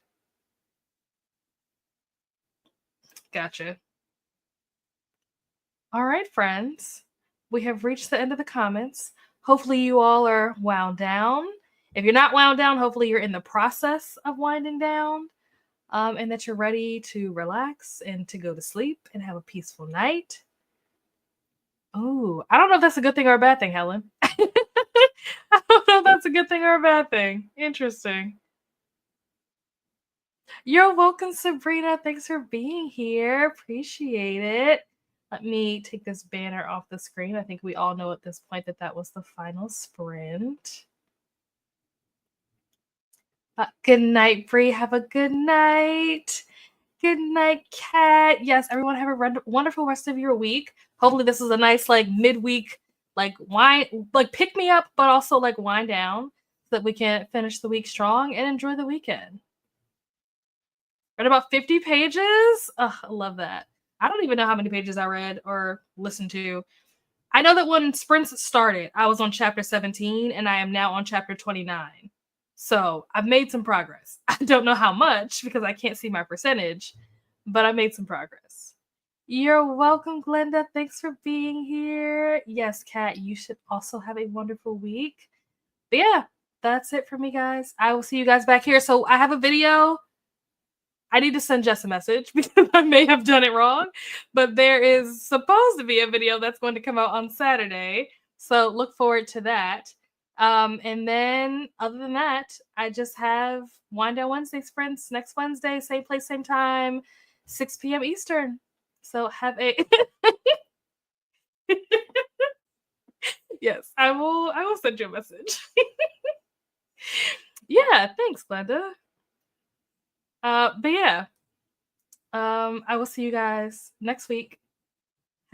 Gotcha. All right, friends. We have reached the end of the comments. Hopefully you all are wound down. If you're not wound down, hopefully you're in the process of winding down. And that you're ready to relax and to go to sleep and have a peaceful night. Oh, I don't know if that's a good thing or a bad thing, Helen. I don't know if that's a good thing or a bad thing. Interesting. You're welcome, Sabrina. Thanks for being here. Appreciate it. Let me take this banner off the screen. I think we all know at this point that was the final sprint. Good night, Bree. Have a good night. Good night, Kat. Yes, everyone have a wonderful rest of your week. Hopefully this is a nice like midweek like pick me up, but also like wind down so that we can finish the week strong and enjoy the weekend. Read about 50 pages. Ugh, I love that. I don't even know how many pages I read or listened to. I know that when sprints started, I was on chapter 17 and I am now on chapter 29. So I've made some progress. I don't know how much because I can't see my percentage, but I made some progress. You're welcome, Glenda. Thanks for being here. Yes, Kat, you should also have a wonderful week. But yeah, that's it for me, guys. I will see you guys back here. So I have a video. I need to send Jess a message because I may have done it wrong, but there is supposed to be a video that's going to come out on Saturday. So look forward to that. And then other than that, I just have Wind Down Wednesday sprints next Wednesday, same place, same time, 6 p.m. Eastern. So have a yes, I will send you a message. Yeah, thanks, Glenda. But yeah. I will see you guys next week.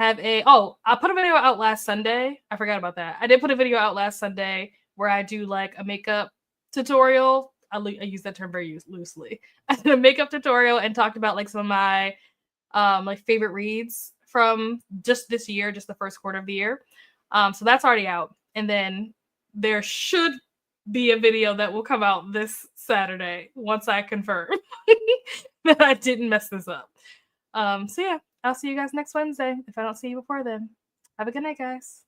I put a video out last Sunday. I forgot about that. I did put a video out last Sunday where I do like a makeup tutorial. I use that term very loosely. I did a makeup tutorial and talked about like some of my like favorite reads from just this year, just the first quarter of the year. So that's already out. And then there should be a video that will come out this Saturday once I confirm that I didn't mess this up. So yeah, I'll see you guys next Wednesday if I don't see you before then. Have a good night, guys.